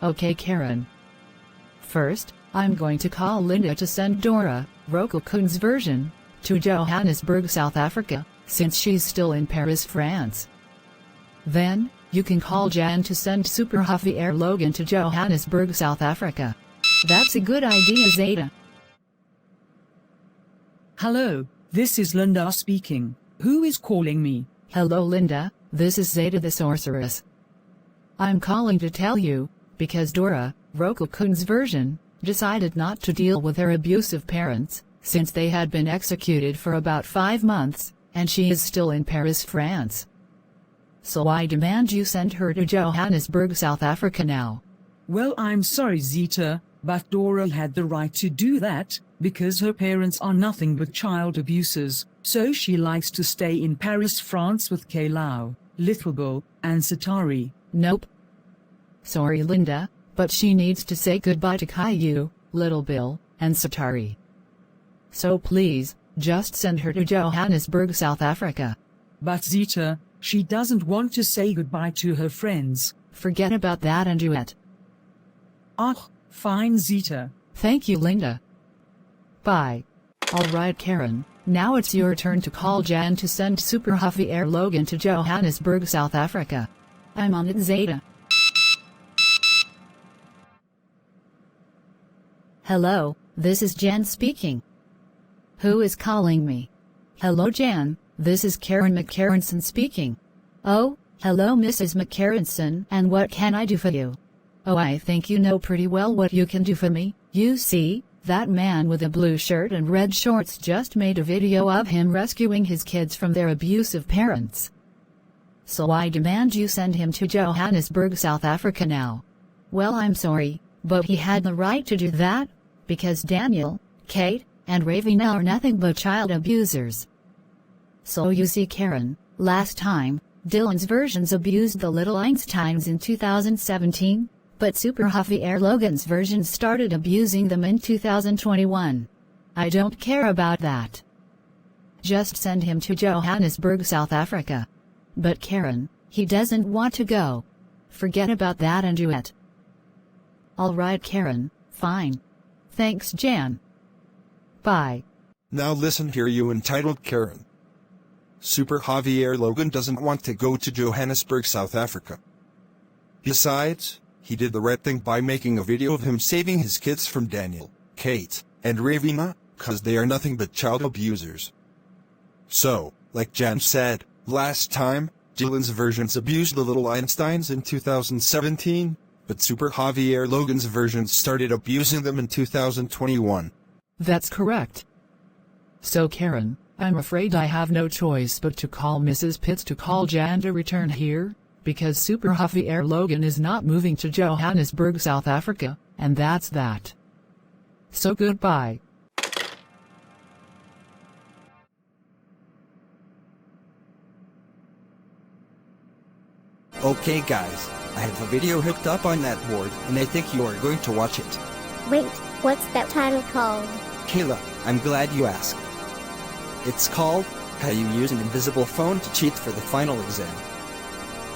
Okay, Karen. First, I'm going to call Linda to send Dora, Roku Kun's version, to Johannesburg, South Africa, since she's still in Paris, France. Then, you can call Jann to send Super Javier Logan to Johannesburg, South Africa. That's a good idea, Zeta. Hello, this is Linda speaking. Who is calling me? Hello, Linda, this is Zeta the Sorceress. I'm calling to tell you, because Dora, Roku Kun's version, decided not to deal with her abusive parents, since they had been executed for about 5 months, and she is still in Paris, France. So I demand you send her to Johannesburg, South Africa now. Well, I'm sorry, Zeta, but Dora had the right to do that, because her parents are nothing but child abusers, so she likes to stay in Paris, France with Caillou, Little Bill, and Satari. Nope. Sorry, Linda, but she needs to say goodbye to Caillou, Little Bill, and Satari. So please, just send her to Johannesburg, South Africa. But Zeta, she doesn't want to say goodbye to her friends. Forget about that and do it. Ah, fine, Zeta. Thank you, Linda. Bye. Alright, Karen, now it's your turn to call Jann to send Super Javier Logan to Johannesburg, South Africa. I'm on it, Zeta. Hello, this is Jann speaking. Who is calling me? Hello, Jann, this is Karen McKarenson speaking. Oh, hello, Mrs. McKarenson, and what can I do for you? Oh, I think you know pretty well what you can do for me. You see, that man with a blue shirt and red shorts just made a video of him rescuing his kids from their abusive parents. So I demand you send him to Johannesburg, South Africa now. Well, I'm sorry, but he had the right to do that, because Daniel, Kate, and Ravina are nothing but child abusers. So you see, Karen, last time, Dylan's versions abused the little Einsteins in 2017, but Super Javier Logan's version started abusing them in 2021. I don't care about that. Just send him to Johannesburg, South Africa. But Karen, he doesn't want to go. Forget about that and do it. Alright, Karen, fine. Thanks, Jann. Bye. Now listen here, you entitled Karen. Super Javier Logan doesn't want to go to Johannesburg, South Africa. Besides, he did the right thing by making a video of him saving his kids from Daniel, Kate, and Ravina, cause they are nothing but child abusers. So, like Jann said, last time, Dylan's versions abused the little Einsteins in 2017, but Super Javier Logan's versions started abusing them in 2021. That's correct. So Karen, I'm afraid I have no choice but to call Mrs. Pitts to call Jann to return here, because Super Javier Logan is not moving to Johannesburg, South Africa, and that's that. So goodbye. Okay guys, I have a video hooked up on that board and I think you are going to watch it. Wait, what's that title called? Kayla, I'm glad you asked. It's called, How You Use an Invisible Phone to Cheat for the Final Exam.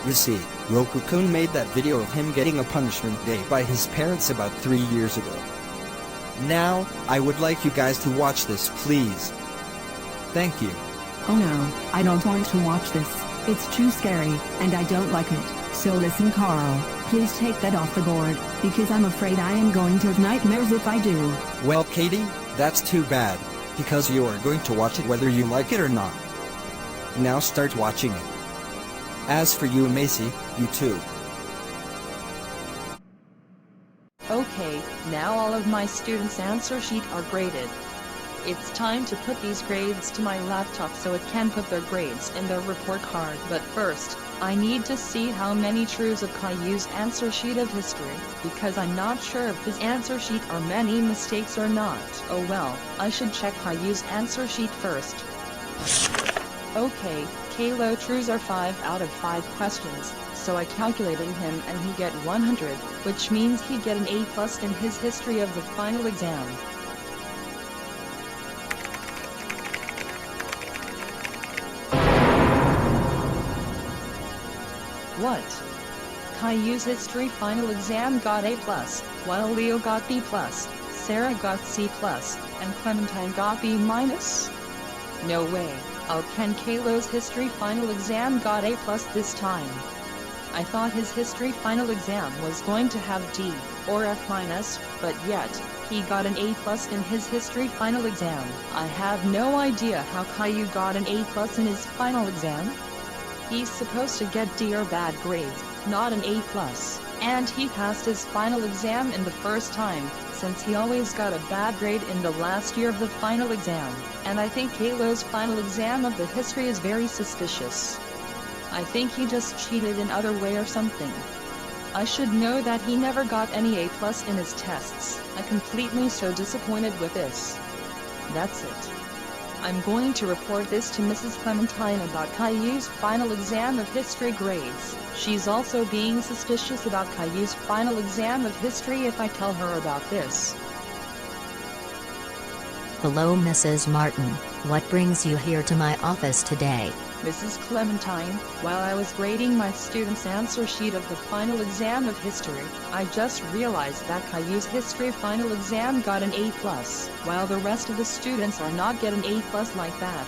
You see, Roku Kun made that video of him getting a punishment day by his parents about 3 years ago. Now, I would like you guys to watch this, please. Thank you. Oh no, I don't want to watch this. It's too scary, and I don't like it. So listen, Carl, please take that off the board, because I'm afraid I am going to have nightmares if I do. Well, Katie, that's too bad, because you are going to watch it whether you like it or not. Now start watching it. As for you, Macy, you too. Okay, now all of my students' answer sheet are graded. It's time to put these grades to my laptop so it can put their grades in their report card. But first, I need to see how many truths of Caillou's answer sheet of history, because I'm not sure if his answer sheet are many mistakes or not. Oh well, I should check Caillou's answer sheet first. Okay, Caillou truths are 5 out of 5 questions, so I calculated him and he get 100, which means he get an A+ in his history of the final exam. What? Caillou's history final exam got A+, while Leo got B+, Sarah got C+, and Clementine got B-? No way. How can Caillou's history final exam got A+ this time? I thought his history final exam was going to have D or F-, but yet, he got an A+ in his history final exam. I have no idea how Caillou got an A+ in his final exam. He's supposed to get D or bad grades, not an A+, and he passed his final exam in the first time, since he always got a bad grade in the last year of the final exam, and I think Caillou's final exam of the history is very suspicious. I think he just cheated in other way or something. I should know that he never got any A+ in his tests. I'm completely so disappointed with this. That's it. I'm going to report this to Mrs. Clementine about Caillou's final exam of history grades. She's also being suspicious about Caillou's final exam of history if I tell her about this. Hello, Mrs. Martin. What brings you here to my office today? Mrs. Clementine, while I was grading my students' answer sheet of the final exam of history, I just realized that Caillou's history final exam got an A+, while the rest of the students are not get an A+ like that.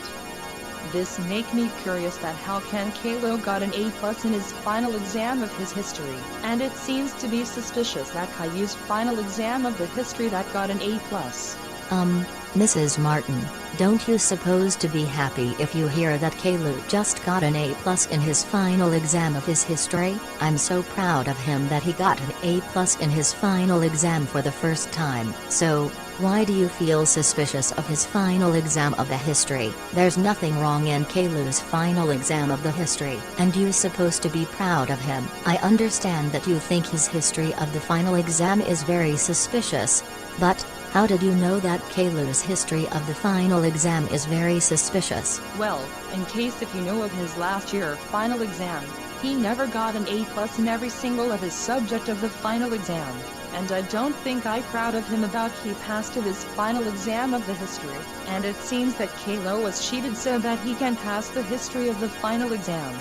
This make me curious that how can Caillou got an A+ in his final exam of his history, and it seems to be suspicious that Caillou's final exam of the history that got an A+. Mrs. Martin, don't you suppose to be happy if you hear that Caillou just got an A+ in his final exam of his history? I'm so proud of him that he got an A+ in his final exam for the first time. So, why do you feel suspicious of his final exam of the history? There's nothing wrong in Caillou's final exam of the history, and you're supposed to be proud of him. I understand that you think his history of the final exam is very suspicious, but how did you know that Caillou's history of the final exam is very suspicious? Well, in case if you know of his last year final exam, he never got an A+ in every single of his subject of the final exam, and I don't think I'm proud of him about he passed his final exam of the history, and it seems that Caillou was cheated so that he can pass the history of the final exam.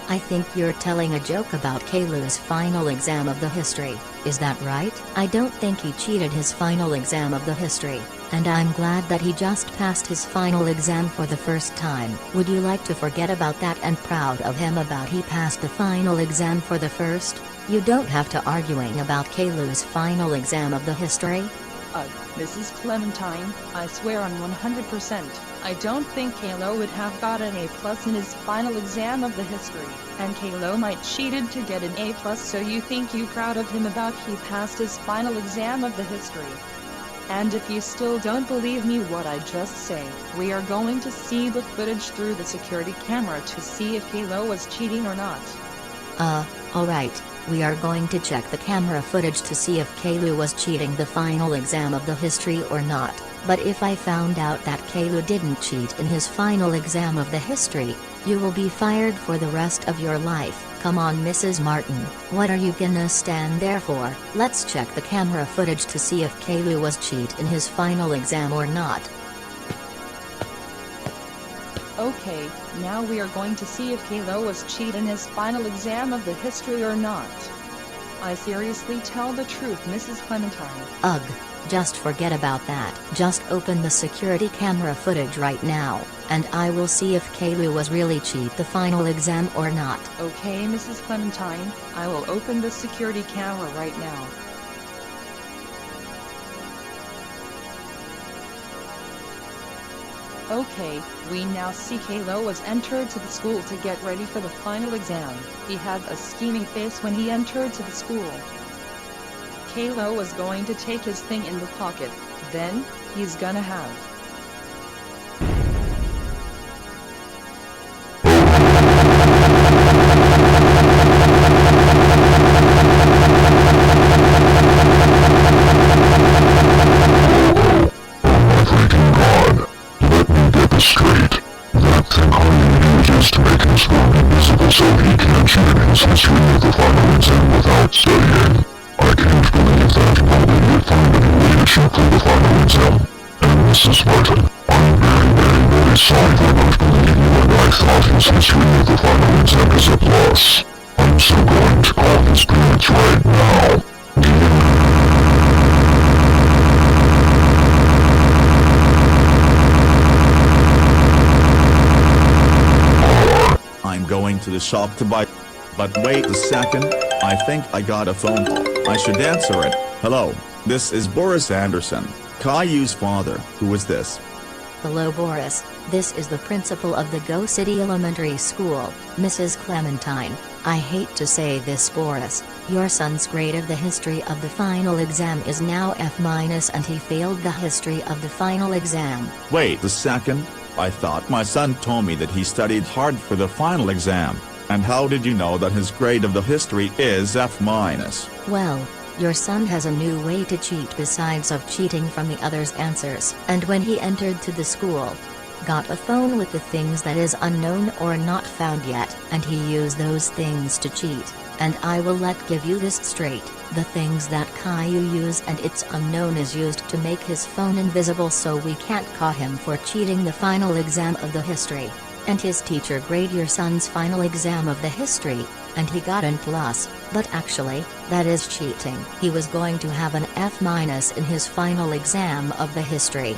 I think you're telling a joke about Caillou's final exam of the history, is that right? I don't think he cheated his final exam of the history, and I'm glad that he just passed his final exam for the first time. Would you like to forget about that and proud of him about he passed the final exam for the first? You don't have to arguing about Caillou's final exam of the history. Mrs. Clementine, I swear on 100%, I don't think Caillou would have got an A+ in his final exam of the history, and Caillou might cheated to get an A+, so you think you proud of him about he passed his final exam of the history. And if you still don't believe me what I just say, we are going to see the footage through the security camera to see if Caillou was cheating or not. Alright. We are going to check the camera footage to see if Caillou was cheating the final exam of the history or not, but if I found out that Caillou didn't cheat in his final exam of the history, you will be fired for the rest of your life. Come on, Mrs. Martin, what are you gonna stand there for? Let's check the camera footage to see if Caillou was cheat in his final exam or not. Okay, now we are going to see if Caillou was cheat in his final exam of the history or not. I seriously tell the truth, Mrs. Clementine. Ugh, just forget about that. Just open the security camera footage right now, and I will see if Caillou was really cheat the final exam or not. Okay, Mrs. Clementine, I will open the security camera right now. Okay, we now see Caillou was entered to the school to get ready for the final exam. He had a scheming face when he entered to the school. Caillou was going to take his thing in the pocket, then, he's gonna have. Straight. That thing Caillou uses to make himself invisible so he can cheat in his history of the final exam without studying. I can't believe that nobody would find any way to cheat for the final exam. And Mrs. Martin, I'm very sorry for not believing you, and I thought his history of the final exam is a plus. I'm so going to call his parents right now. I'm going to the shop to buy. But wait a second, I think I got a phone call. I should answer it. Hello, this is Boris Anderson, Caillou's father. Who is this? Hello Boris, this is the principal of the GoCity Elementary School, Mrs. Clementine. I hate to say this Boris, your son's grade of the history of the final exam is now F- and he failed the history of the final exam. Wait a second, I thought my son told me that he studied hard for the final exam. And how did you know that his grade of the history is F-? Well, your son has a new way to cheat besides of cheating from the others' answers. And when he entered to the school, got a phone with the things that is unknown or not found yet, and he used those things to cheat. And I will give you this straight, the things that Caillou use and it's unknown is used to make his phone invisible so we can't caught him for cheating the final exam of the history. And his teacher grade your son's final exam of the history, and he got an plus, but actually, that is cheating. He was going to have an F- in his final exam of the history.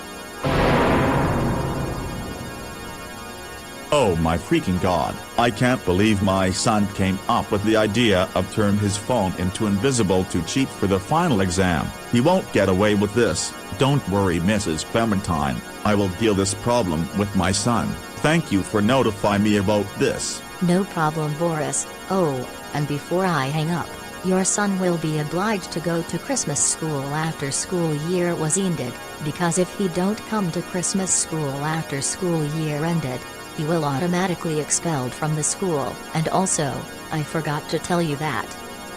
Oh my freaking god, I can't believe my son came up with the idea of turning his phone into invisible to cheat for the final exam. He won't get away with this. Don't worry Mrs. Clementine, I will deal this problem with my son. Thank you for notifying me about this. No problem Boris. Oh, and before I hang up, your son will be obliged to go to Christmas school after school year was ended, because if he don't come to Christmas school after school year ended, he will automatically expelled from the school. And also, I forgot to tell you that,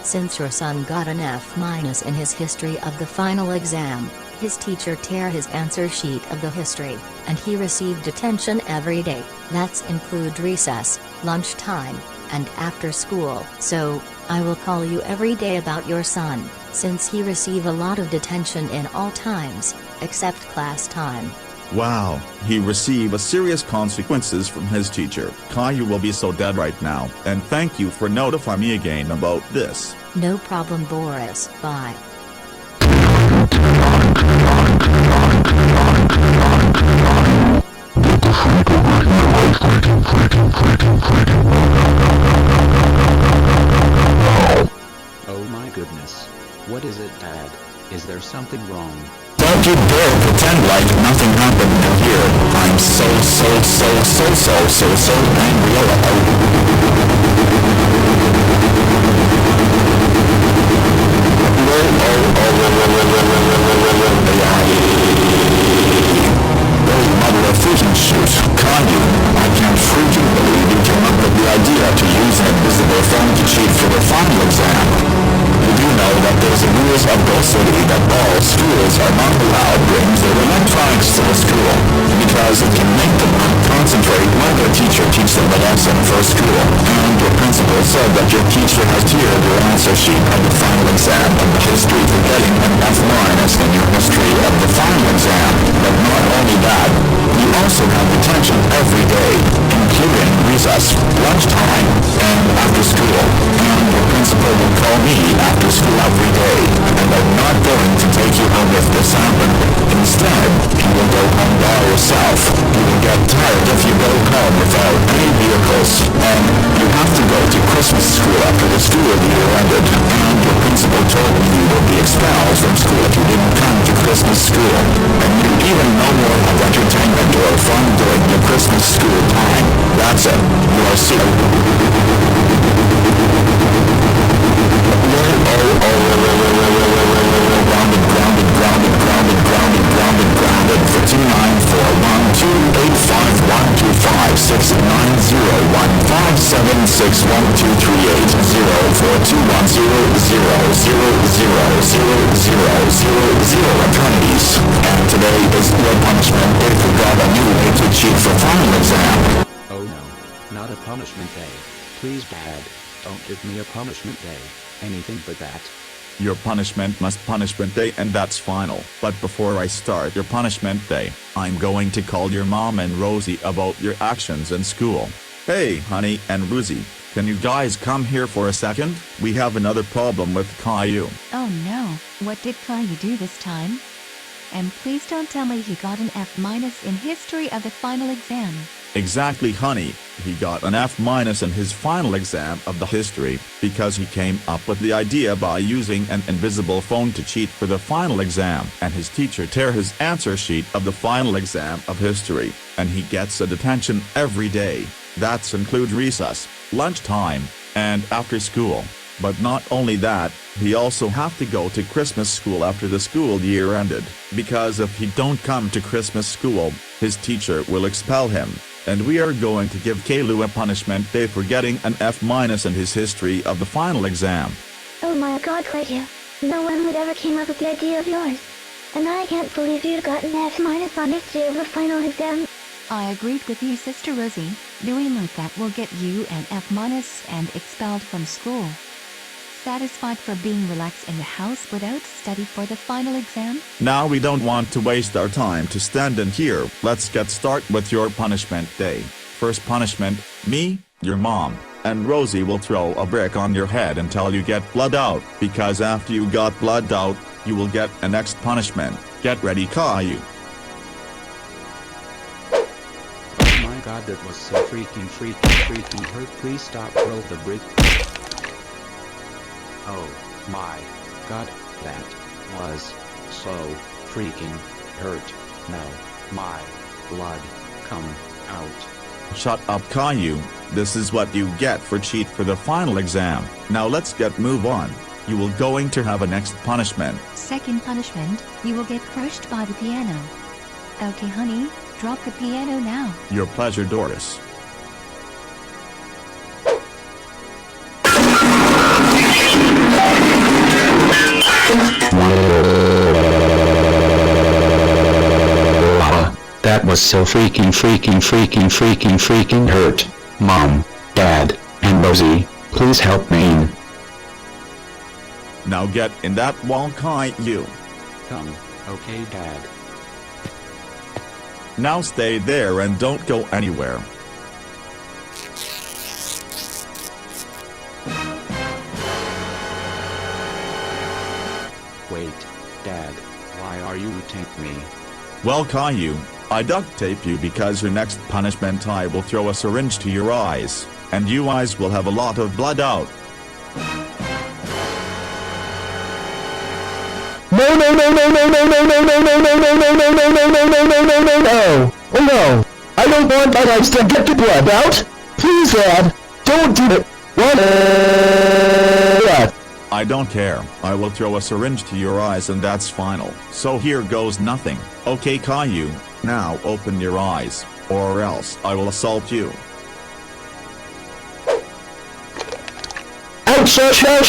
since your son got an F- in his history of the final exam, his teacher tear his answer sheet of the history, and he received detention every day. That's include recess, lunchtime, and after school. So, I will call you every day about your son, since he receive a lot of detention in all times, except class time. Wow, he received a serious consequences from his teacher. Caillou will be so dead right now. And thank you for notifying me again about this. No problem Boris. Bye. Oh my goodness. What is it, Dad? Is there something wrong? Don't you dare pretend like nothing happened here. I'm so mother of freaking shoot. Caillou, I can't freaking believe you came up with the idea to use an invisible phone to cheat for the final exam. You do know that there's a rules of GoCity that all schools are not allowed bring their electronics to the school, because it can make them not concentrate when their teacher teaches them the lesson for school. And your principal said that your teacher has tiered your answer sheet of the final exam of the history for getting an F- in your history of the final exam. But not only that, you also have detention every day, including recess, lunchtime, and after school. And your principal will call me after school every day, and I'm not going to take you home if this happened. Instead, you will go home by yourself. You will get tired if you go home without any vehicles, and you have to go to Christmas school after the school year ended. And your principal told me you will be expelled from school if you didn't come to Christmas school. And you even no more have entertainment or fun during your Christmas school time. That's it. You are sick. Grounded for 2941285769012704210000000 attorneys. And today is your punishment if you got a new way to cheat for final exam. Oh no. Not a punishment day. Please Dad, don't give me a punishment day. Anything but that. Your punishment must punishment day and that's final. But before I start your punishment day, I'm going to call your mom and Rosie about your actions in school. Hey honey and Rosie, Can you guys come here for a second? We have another problem with Caillou. Oh no, what did Caillou do this time? And please don't tell me he got an F- in history of the final exam. Exactly, honey. He got an F- in his final exam of the history because he came up with the idea by using an invisible phone to cheat for the final exam, and his teacher tear his answer sheet of the final exam of history, and he gets a detention every day. That's include recess, lunchtime, and after school. But not only that, he also have to go to Christmas school after the school year ended, because if he don't come to Christmas school, his teacher will expel him. And we are going to give Caillou a punishment day for getting an F- in his history of the final exam. Oh my god, Caillou. No one would ever came up with the idea of yours. And I can't believe you'd gotten F- on history of the final exam. I agreed with you, Sister Rosie. Doing like that will get you an F- and expelled from school. Satisfied for being relaxed in the house without study for the final exam? Now we don't want to waste our time to stand in here. Let's get started with your punishment day. First punishment, me, your mom, and Rosie will throw a brick on your head until you get blood out, because after you got blood out, you will get a next punishment. Get ready, Caillou. Oh my god, that was so freaking hurt. Please stop, throw the brick. Oh my god, that was so freaking hurt. Now, my blood come out. Shut up, Caillou. This is what you get for cheat for the final exam. Now let's move on. You will going to have a next punishment. Second punishment, you will get crushed by the piano. Okay honey, drop the piano now. Your pleasure, Doris. That was so freaking hurt. Mom, Dad, and Rosie, please help me. Now get in that wall, Caillou. Come, okay, Dad. Now stay there and don't go anywhere. Wait, Dad, why are you taking me? Well, Caillou, I duct tape you because your next punishment I will throw a syringe to your eyes, and you eyes will have a lot of blood out. No! Oh no! I don't want my eyes to get the blood out! Please, Dad! Don't do it! What? I don't care. I will throw a syringe to your eyes and that's final. So here goes nothing. Okay, Caillou, now open your eyes, or else I will assault you. Ouch! That was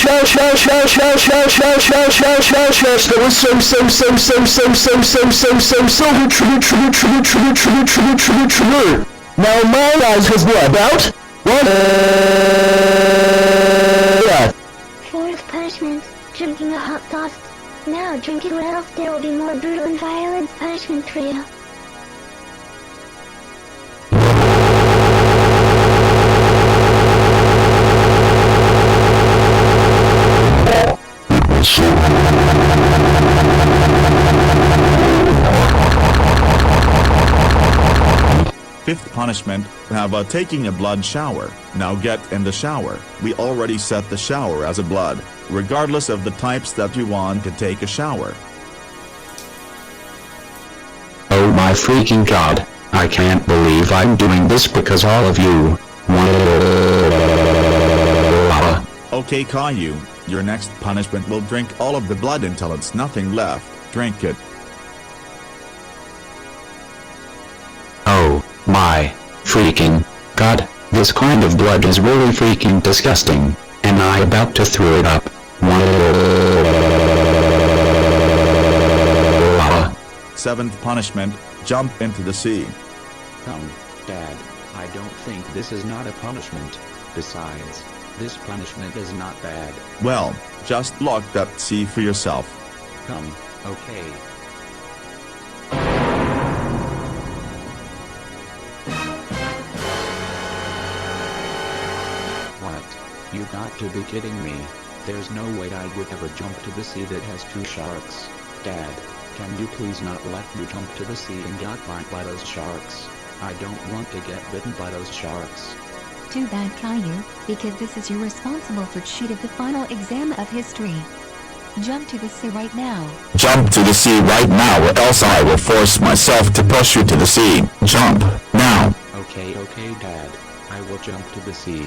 true. Now my eyes has blood out. What? Fourth punishment, drinking a hot sauce. Now drink it or else there will be more brutal and violent punishment for you. Fifth punishment, have taking a blood shower. Now get in the shower. We already set the shower as a blood, regardless of the types that you want to take a shower. Oh my freaking god, I can't believe I'm doing this because all of you. Okay, Caillou, your next punishment will drink all of the blood until it's nothing left. Drink it. Oh my freaking god, this kind of blood is really freaking disgusting, and I about to throw it up. Seventh punishment, jump into the sea. Come, Dad, I don't think this is not a punishment. Besides, this punishment is not bad. Well, just look that sea for yourself. Come, okay. What? got to be kidding me. There's no way I would ever jump to the sea that has 2 sharks. Dad, can you please not let me jump to the sea and get bit by those sharks? I don't want to get bitten by those sharks. Too bad, Caillou, because this is you're responsible for cheat of the final exam of history. Jump to the sea right now. Jump to the sea right now, or else I will force myself to push you to the sea. Jump, now. Okay, Dad. I will jump to the sea.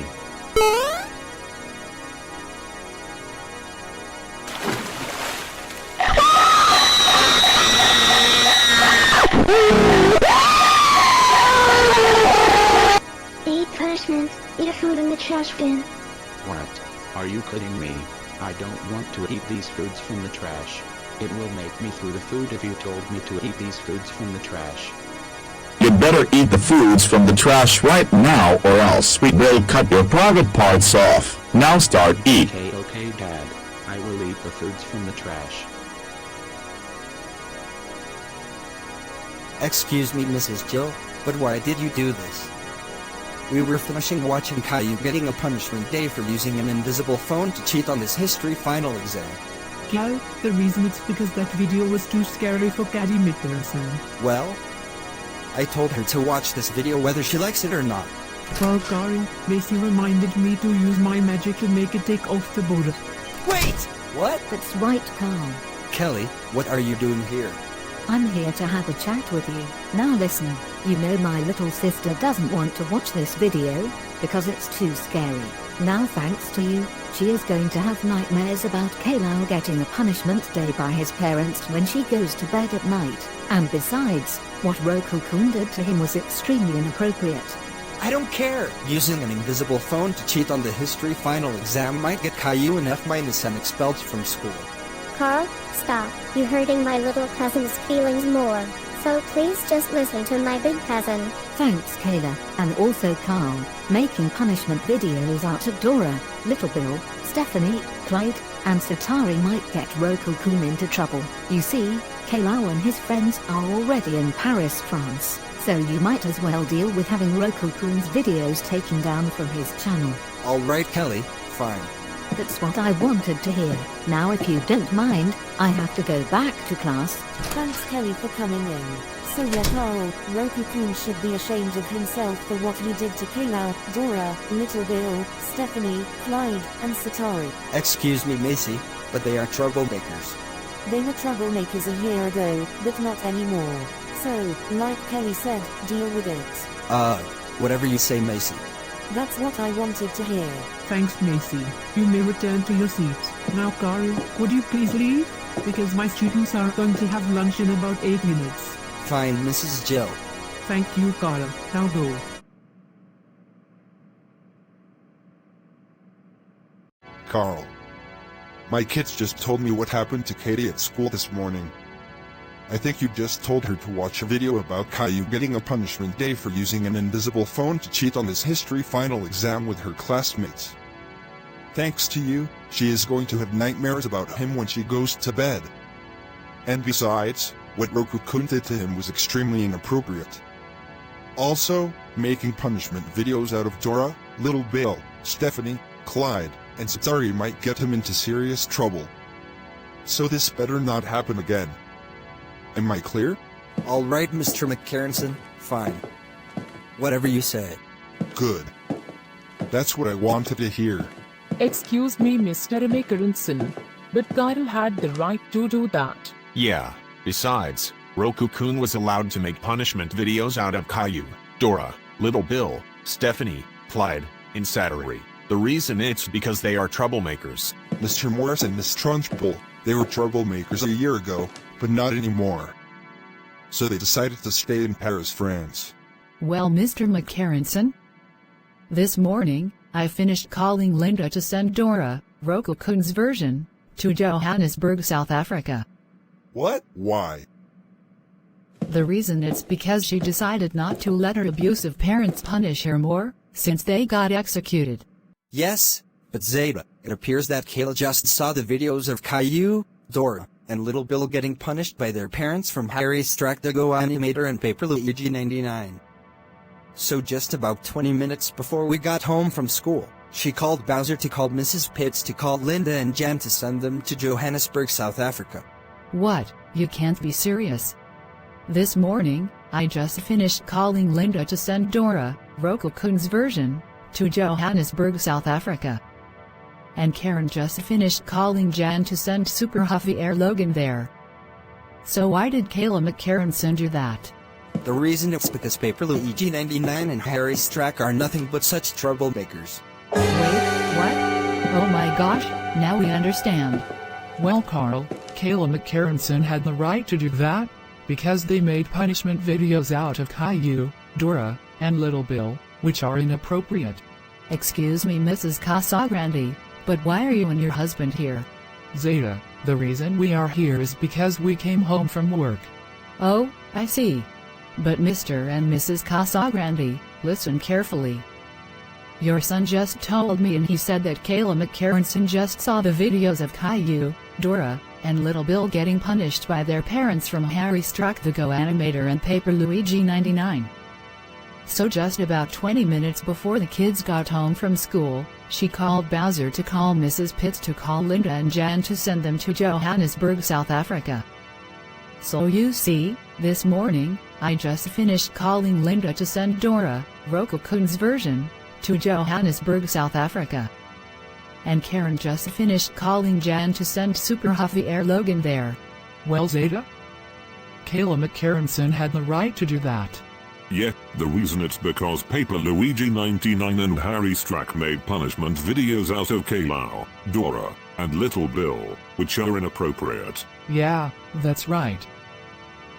Punishments. Eat your food in the trash bin. What? Are you kidding me? I don't want to eat these foods from the trash. It will make me throw the food if you told me to eat these foods from the trash. You better eat the foods from the trash right now, or else we will cut your private parts off. Now start eat. Okay, Dad. I will eat the foods from the trash. Excuse me, Mrs. Jill, but why did you do this? We were finishing watching Caillou getting a punishment day for using an invisible phone to cheat on his history final exam. Cal, the reason it's because that video was too scary for Kady McKarenson. Well, I told her to watch this video whether she likes it or not. Well, Karen, Macy reminded me to use my magic to make it take off the board. Wait! What? That's right, Carl. Kelly, what are you doing here? I'm here to have a chat with you. Now listen, you know my little sister doesn't want to watch this video, because it's too scary. Now thanks to you, she is going to have nightmares about Caillou getting a punishment day by his parents when she goes to bed at night. And besides, what Roku Kun did to him was extremely inappropriate. I don't care! Using an invisible phone to cheat on the history final exam might get Caillou an F- and expelled from school. Carl, stop. You're hurting my little cousin's feelings more. So please just listen to my big cousin. Thanks, Kayla, and also Carl, making punishment videos out of Dora, Little Bill, Stephanie, Clyde, and Satari might get Roku Kun into trouble. You see, Caillou and his friends are already in Paris, France, so you might as well deal with having Roku Kun's videos taken down from his channel. Alright, Kelly, fine. That's what I wanted to hear. Now if you don't mind, I have to go back to class. Thanks Kelly for coming in. So yeah Carl, Roku Kun should be ashamed of himself for what he did to Caillou, Dora, Little Bill, Stephanie, Clyde, and Satari. Excuse me, Macy, but they are troublemakers. They were troublemakers a year ago, but not anymore. So, like Kelly said, deal with it. Whatever you say, Macy. That's what I wanted to hear. Thanks, Macy. You may return to your seat. Now, Carl, would you please leave? Because my students are going to have lunch in about 8 minutes. Fine, Mrs. Jill. Thank you, Carl. Now go. Carl. My kids just told me what happened to Kady at school this morning. I think you just told her to watch a video about Caillou getting a punishment day for using an invisible phone to cheat on his history final exam with her classmates. Thanks to you, she is going to have nightmares about him when she goes to bed. And besides, what Roku Kun did to him was extremely inappropriate. Also, making punishment videos out of Dora, Little Bill, Stephanie, Clyde, and Satari might get him into serious trouble. So this better not happen again. Am I clear? Alright, Mr. McKarenson, fine. Whatever you say. Good. That's what I wanted to hear. Excuse me, Mr. McKarenson, but Kyle had the right to do that. Yeah, besides, Roku Kun was allowed to make punishment videos out of Caillou, Dora, Little Bill, Stephanie, Clyde, and Satari. The reason it's because they are troublemakers. Mr. Morris and Miss Trunchbull, they were troublemakers a year ago, but not anymore. So they decided to stay in Paris, France. Well, Mr. McKarenson, this morning, I finished calling Linda to send Dora, Roku Kun's version, to Johannesburg, South Africa. What? Why? The reason it's because she decided not to let her abusive parents punish her more, since they got executed. Yes, but Zeta, it appears that Kayla just saw the videos of Caillou, Dora, and Little Bill getting punished by their parents from Strack the GoAnimator and Paper Luigi 99. So just about 20 minutes before we got home from school, She called Bowser to call Mrs. Pitts to call Linda and Jann to send them to Johannesburg, South Africa. What? You can't be serious. This morning, I just finished calling Linda to send Dora, Roku Kun's version, to Johannesburg, South Africa. And Karen just finished calling Jann to send Super Javier Logan there. So why did Kayla McKarenson do that? The reason is because Paper Luigi 99 and Harry Strack are nothing but such troublemakers. Wait, what? Oh my gosh, now we understand. Well, Carl, Kayla McKarenson had the right to do that, because they made punishment videos out of Caillou, Dora, and Little Bill, which are inappropriate. Excuse me, Mrs. Casagrande, but why are you and your husband here? Zeta, the reason we are here is because we came home from work. Oh, I see. But Mr. and Mrs. Casagrande, listen carefully. Your son just told me and he said that Kayla McKarenson just saw the videos of Caillou, Dora, and Little Bill getting punished by their parents from Harry Strack the GoAnimator and Paper Luigi 99. So just about 20 minutes before the kids got home from school, she called Bowser to call Mrs. Pitts to call Linda and Jann to send them to Johannesburg, South Africa. So you see, this morning, I just finished calling Linda to send Dora, Roku Kun's version, to Johannesburg, South Africa. And Karen just finished calling Jann to send Super Javier Logan there. Well, Zeta? Kayla McKarenson had the right to do that. Yeah, the reason it's because Paper Luigi 99 and Harry Strack made punishment videos out of Caillou, Dora, and Little Bill, which are inappropriate. Yeah, that's right.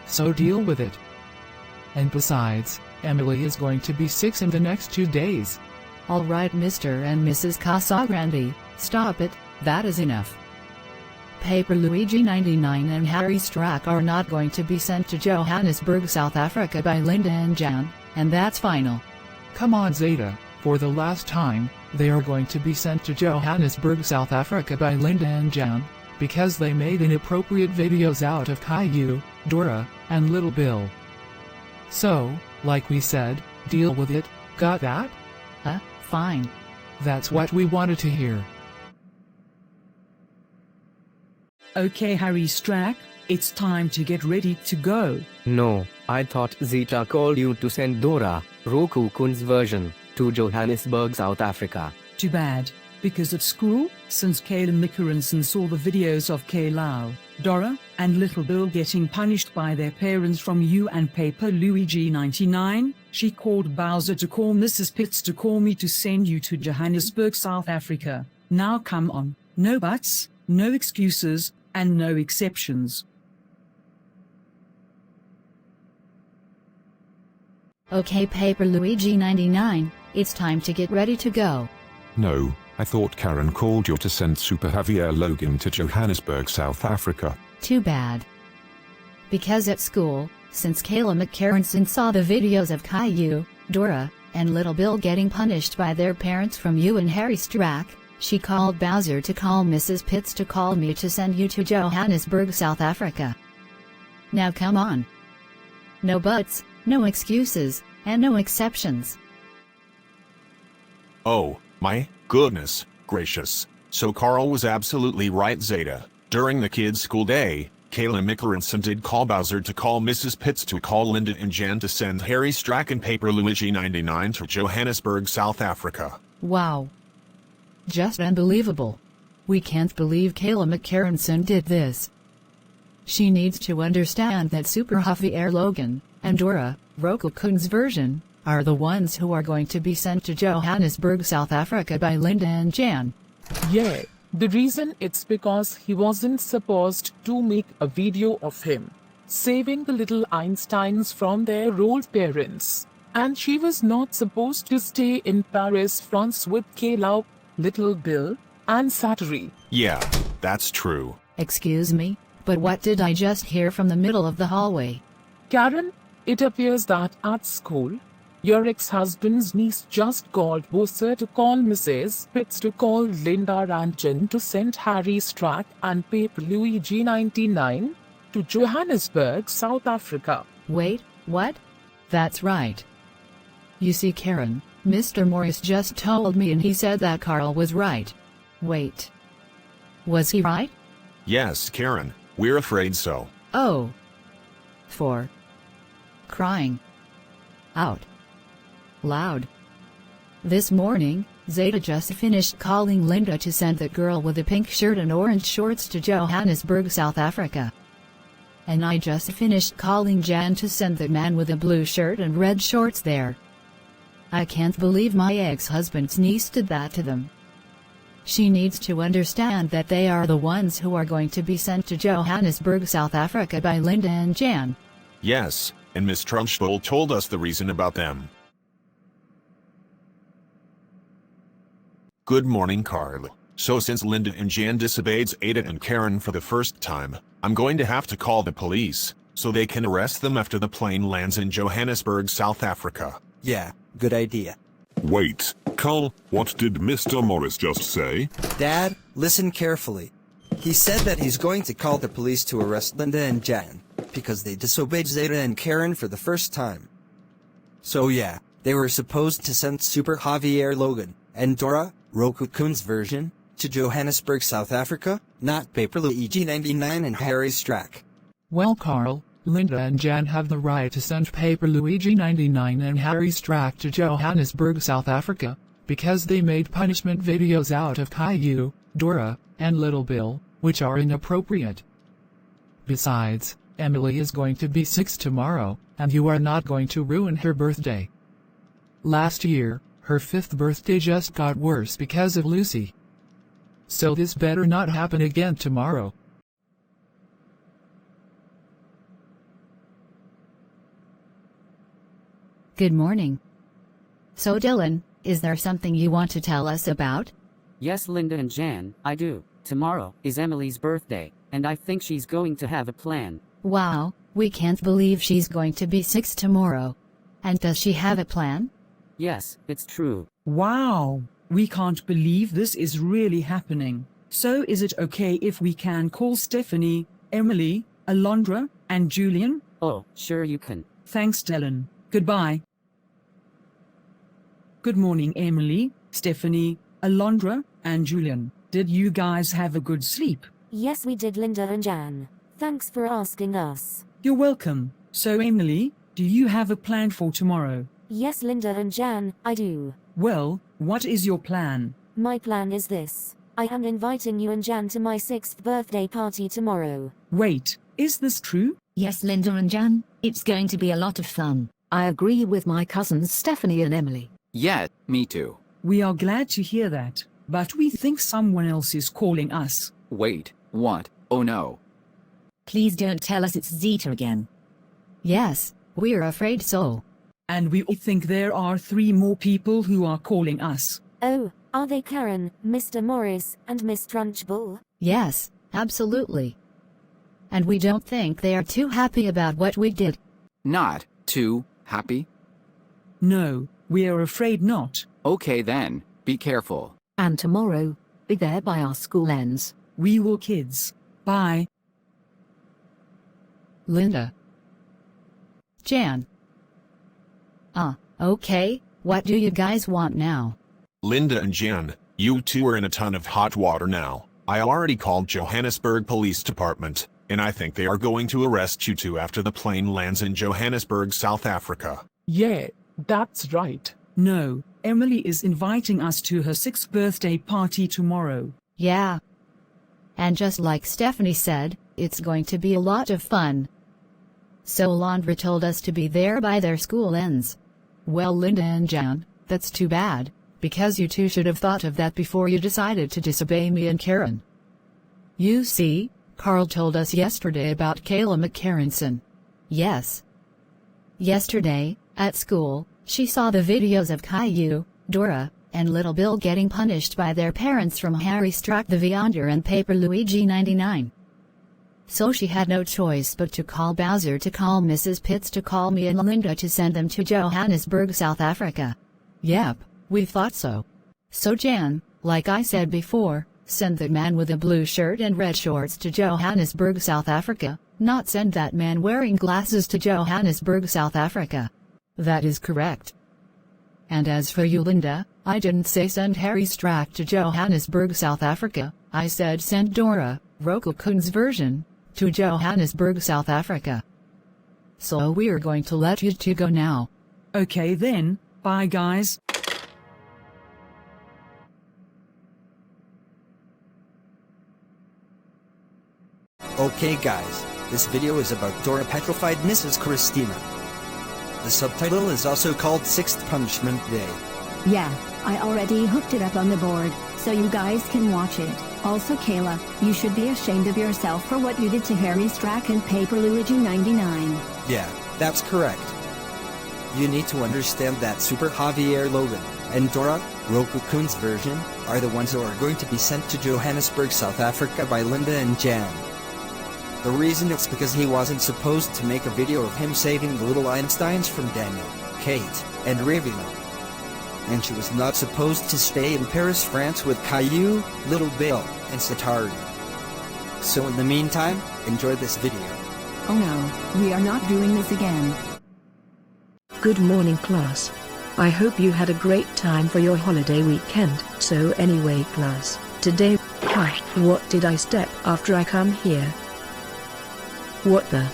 So deal with it. And besides, Emily is going to be 6 in the next 2 days. Alright, Mr. and Mrs. Casagrande, stop it, that is enough. Paper Luigi 99 and Harry Strack are not going to be sent to Johannesburg, South Africa by Linda and Jann, and that's final. Come on, Zeta, for the last time, they are going to be sent to Johannesburg, South Africa by Linda and Jann, because they made inappropriate videos out of Caillou, Dora, and Little Bill. So, like we said, deal with it, got that? Fine. That's what we wanted to hear. Okay, Harry Strack, it's time to get ready to go. No, I thought Zeta called you to send Dora, Roku Kun's version, to Johannesburg, South Africa. Too bad, because at school, since Kayla McKarenson saw the videos of Caillou, Dora, and Little Bill getting punished by their parents from you and Paper Luigi 99, she called Bowser to call Mrs. Pitts to call me to send you to Johannesburg, South Africa. Now come on, no buts, no excuses, and no exceptions. Okay, Paper Luigi 99, it's time to get ready to go. No, I thought Karen called you to send Super Javier Logan to Johannesburg, South Africa. Too bad. Because at school, since Kayla McKarenson saw the videos of Caillou, Dora, and Little Bill getting punished by their parents from you and Harry Strack, she called Bowser to call Mrs. Pitts to call me to send you to Johannesburg, South Africa. Now come on. No buts, no excuses, and no exceptions. Oh, my goodness gracious. So Carl was absolutely right, Zeta. During the kids' school day, Kayla McKarenson did call Bowser to call Mrs. Pitts to call Linda and Jann to send Harry Strack and Paper Luigi 99 to Johannesburg, South Africa. Wow. Just unbelievable. We can't believe Kayla McKarenson did this. She needs to understand that Super Javier Logan, and Dora, Roku Kun's version, are the ones who are going to be sent to Johannesburg, South Africa by Linda and Jann. Yeah, the reason it's because he wasn't supposed to make a video of him saving the little Einsteins from their old parents. And she was not supposed to stay in Paris, France with Caillou, Little Bill, and Sattery. Yeah, that's true. Excuse me, but what did I just hear from the middle of the hallway? Karen, it appears that at school, your ex-husband's niece just called Bowser to call Mrs. Pitts to call Linda and Jann to send Harry Strack and Paper Luigi 99 to Johannesburg, South Africa. Wait, what? That's right. You see, Karen, Mr. Morris just told me and he said that Carl was right. Wait. Was he right? Yes, Karen, we're afraid so. Oh. For crying out loud. This morning, Zeta just finished calling Linda to send that girl with the pink shirt and orange shorts to Johannesburg, South Africa. And I just finished calling Jan to send the man with the blue shirt and red shorts there. I can't believe my ex-husband's niece did that to them. She needs to understand that they are the ones who are going to be sent to Johannesburg, South Africa by Linda and Jann. Yes, and Miss Trunchbull told us the reason about them. Good morning, Carl. So since Linda and Jann disobeyed Zeta and Karen for the first time, I'm going to have to call the police, so they can arrest them after the plane lands in Johannesburg, South Africa. Yeah, good idea. Wait, Carl, what did Mr. Morris just say? Dad, listen carefully. He said that he's going to call the police to arrest Linda and Jann, because they disobeyed Zeta and Karen for the first time. So yeah, they were supposed to send Super Javier Logan and Dora, Roku Kun's version, to Johannesburg, South Africa, not Paper Luigi 99 and Harry Strack. Well, Carl, Linda and Jann have the right to send Paper Luigi 99 and Harry Strack to Johannesburg, South Africa, because they made punishment videos out of Caillou, Dora, and Little Bill, which are inappropriate. Besides, Emily is going to be 6 tomorrow, and you are not going to ruin her birthday. Last year, her 5th birthday just got worse because of Lucy. So this better not happen again tomorrow. Good morning. So Dylan, is there something you want to tell us about? Yes, Linda and Jann, I do. Tomorrow is Emily's birthday, and I think she's going to have a plan. Wow, we can't believe she's going to be 6 tomorrow. And does she have a plan? Yes, it's true. Wow, we can't believe this is really happening. So is it okay if we can call Stephanie, Emily, Alondra, and Julian? Oh, sure you can. Thanks, Dylan. Goodbye. Good morning, Emily, Stephanie, Alondra, and Julian. Did you guys have a good sleep? Yes, we did, Linda and Jann. Thanks for asking us. You're welcome. So, Emily, do you have a plan for tomorrow? Yes, Linda and Jann, I do. Well, what is your plan? My plan is this. I am inviting you and Jann to my 6th birthday party tomorrow. Wait, is this true? Yes, Linda and Jann, it's going to be a lot of fun. I agree with my cousins Stephanie and Emily. Yeah, me too. We are glad to hear that, but we think someone else is calling us. Wait, what? Oh no. Please don't tell us it's Zeta again. Yes, we're afraid so. And we think there are 3 more people who are calling us. Oh, are they Karen, Mr. Morris, and Miss Trunchbull? Yes, absolutely. And we don't think they are too happy about what we did. Not too happy? No, we are afraid not. Okay then, be careful. And tomorrow, be there by our school ends. We will, kids. Bye. Linda. Jann. Okay, what do you guys want now? Linda and Jann, you two are in a ton of hot water now. I already called Johannesburg Police Department, and I think they are going to arrest you two after the plane lands in Johannesburg, South Africa. Yeah, that's right. No, Emily is inviting us to her 6th birthday party tomorrow. Yeah. And just like Stephanie said, it's going to be a lot of fun. So Alondra told us to be there by their school ends. Well, Linda and Jann, that's too bad, because you two should have thought of that before you decided to disobey me and Karen. You see, Carl told us yesterday about Kayla McKarenson. Yes. Yesterday, at school, she saw the videos of Caillou, Dora, and Little Bill getting punished by their parents from Harry Strack the Vyonder and Paper Luigi 99. So she had no choice but to call Bowser to call Mrs. Pitts to call me and Linda to send them to Johannesburg, South Africa. Yep, we thought so. So Jann, like I said before, send the man with the blue shirt and red shorts to Johannesburg, South Africa, not send that man wearing glasses to Johannesburg, South Africa. That is correct. And as for you, Linda, I didn't say send Harry Strack to Johannesburg, South Africa. I said send Dora, Roku Kun's version, to Johannesburg, South Africa. So we're going to let you two go now. Okay then, bye guys. Okay guys, this video is about Dora petrified Mrs. Christina. The subtitle is also called Sixth Punishment Day. Yeah, I already hooked it up on the board, so you guys can watch it. Also Kayla, you should be ashamed of yourself for what you did to Harry Strack and Paper Luigi 99. Yeah, that's correct. You need to understand that Super Javier Logan and Dora, Roku Kun's version, are the ones who are going to be sent to Johannesburg, South Africa by Linda and Jann. The reason is because he wasn't supposed to make a video of him saving the little Einsteins from Daniel, Kate, and Ravina. And she was not supposed to stay in Paris, France with Caillou, Little Bill, and Satari. So in the meantime, enjoy this video. Oh no, we are not doing this again. Good morning class. I hope you had a great time for your holiday weekend. So anyway class, today, what did I step after I come here? What the?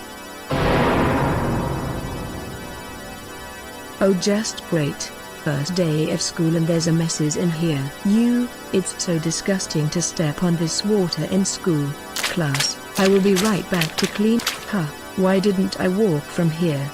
Oh just great, first day of school and there's a messes in here. It's so disgusting to step on this water in school. Class, I will be right back to clean. Why didn't I walk from here?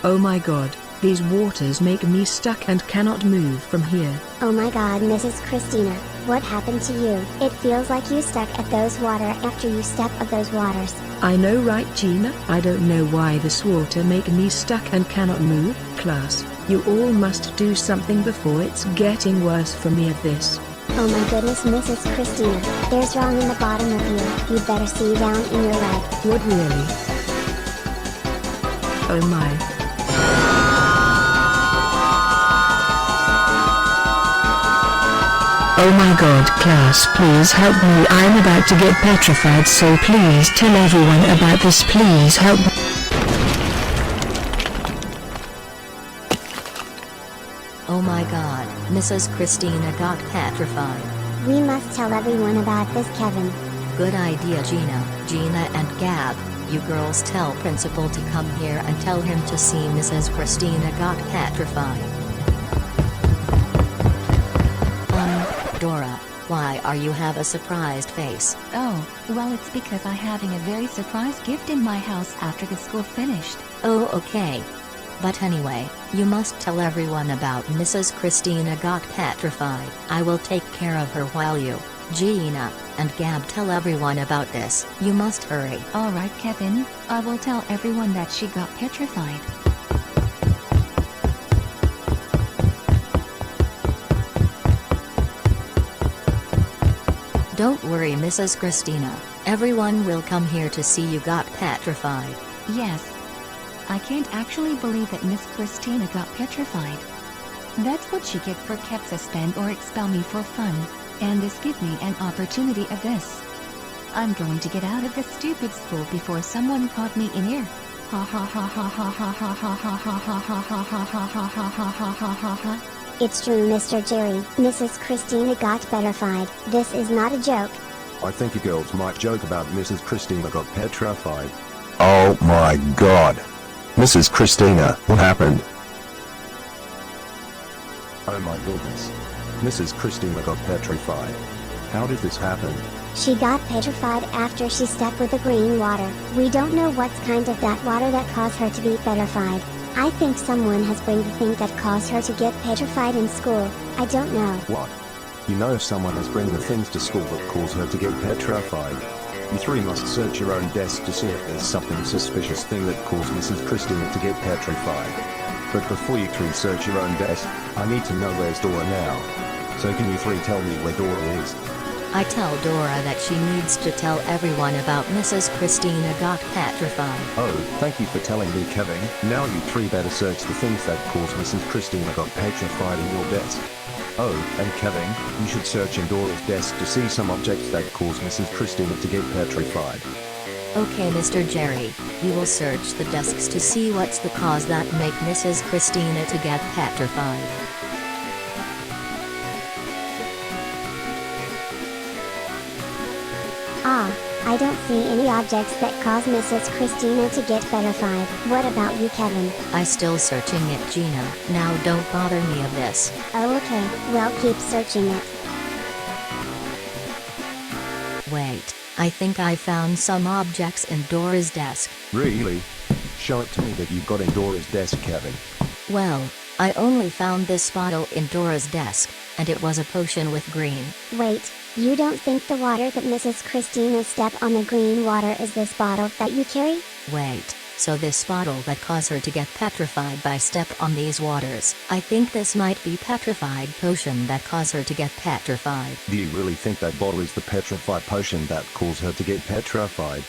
Oh my god, these waters make me stuck and cannot move from here. Oh my god, Mrs. Christina, what happened to you? It feels like you stuck at those water after you step of those waters. I know right Gina, I don't know why this water make me stuck and cannot move. Class, you all must do something before it's getting worse for me of this. Oh my goodness Mrs. Christina, there's wrong in the bottom of you. You'd better see down in your leg. What really? Oh my. Oh my god class, please help me, I'm about to get petrified, so please tell everyone about this, please help me. Oh my god, Mrs. Christina got petrified. We must tell everyone about this, Kevin. Good idea Gina and Gab, you girls tell principal to come here and tell him to see Mrs. Christina got petrified. Dora, why are you have a surprised face? Oh, well it's because I'm having a very surprise gift in my house after the school finished. Oh okay. But anyway, you must tell everyone about Mrs. Christina got petrified. I will take care of her while you, Gina, and Gab tell everyone about this. You must hurry. Alright Kevin, I will tell everyone that she got petrified. Don't worry Mrs. Christina, everyone will come here to see you got petrified. Yes. I can't actually believe that Miss Christina got petrified. That's what she get for kept suspend or expel me for fun, and this give me an opportunity of this. I'm going to get out of this stupid school before someone caught me in here. Ha ha ha ha ha ha ha ha ha ha ha ha ha ha ha ha ha ha ha ha. It's true Mr. Jerry, Mrs. Christina got petrified. This is not a joke. I think you girls might joke about Mrs. Christina got petrified. Oh my god. Mrs. Christina, what happened? Oh my goodness. Mrs. Christina got petrified. How did this happen? She got petrified after she stepped with the green water. We don't know what's kind of that water that caused her to be petrified. I think someone has bring the thing that caused her to get petrified in school. I don't know. What? You know if someone has bring the things to school that cause her to get petrified. You three must search your own desk to see if there's something suspicious thing that caused Mrs. Christina to get petrified. But before you three search your own desk, I need to know where's Dora now. So can you three tell me where Dora is? I tell Dora that she needs to tell everyone about Mrs. Christina got petrified. Oh, thank you for telling me Kevin. Now you three better search the things that caused Mrs. Christina got petrified in your desk. Oh, and Kevin, you should search in Dora's desk to see some objects that caused Mrs. Christina to get petrified. Okay, Mr. Jerry, we will search the desks to see what's the cause that make Mrs. Christina to get petrified. I don't see any objects that cause Mrs. Christina to get petrified. What about you, Kevin? I still searching it, Gina. Now don't bother me of this. Oh, okay, well keep searching it. Wait, I think I found some objects in Dora's desk. Really? Show it to me that you've got in Dora's desk, Kevin. Well, I only found this bottle in Dora's desk, and it was a potion with green. Wait, you don't think the water that Mrs. Christina step on the green water is this bottle that you carry? Wait, so this bottle that caused her to get petrified by step on these waters, I think this might be petrified potion that caused her to get petrified. Do you really think that bottle is the petrified potion that caused her to get petrified?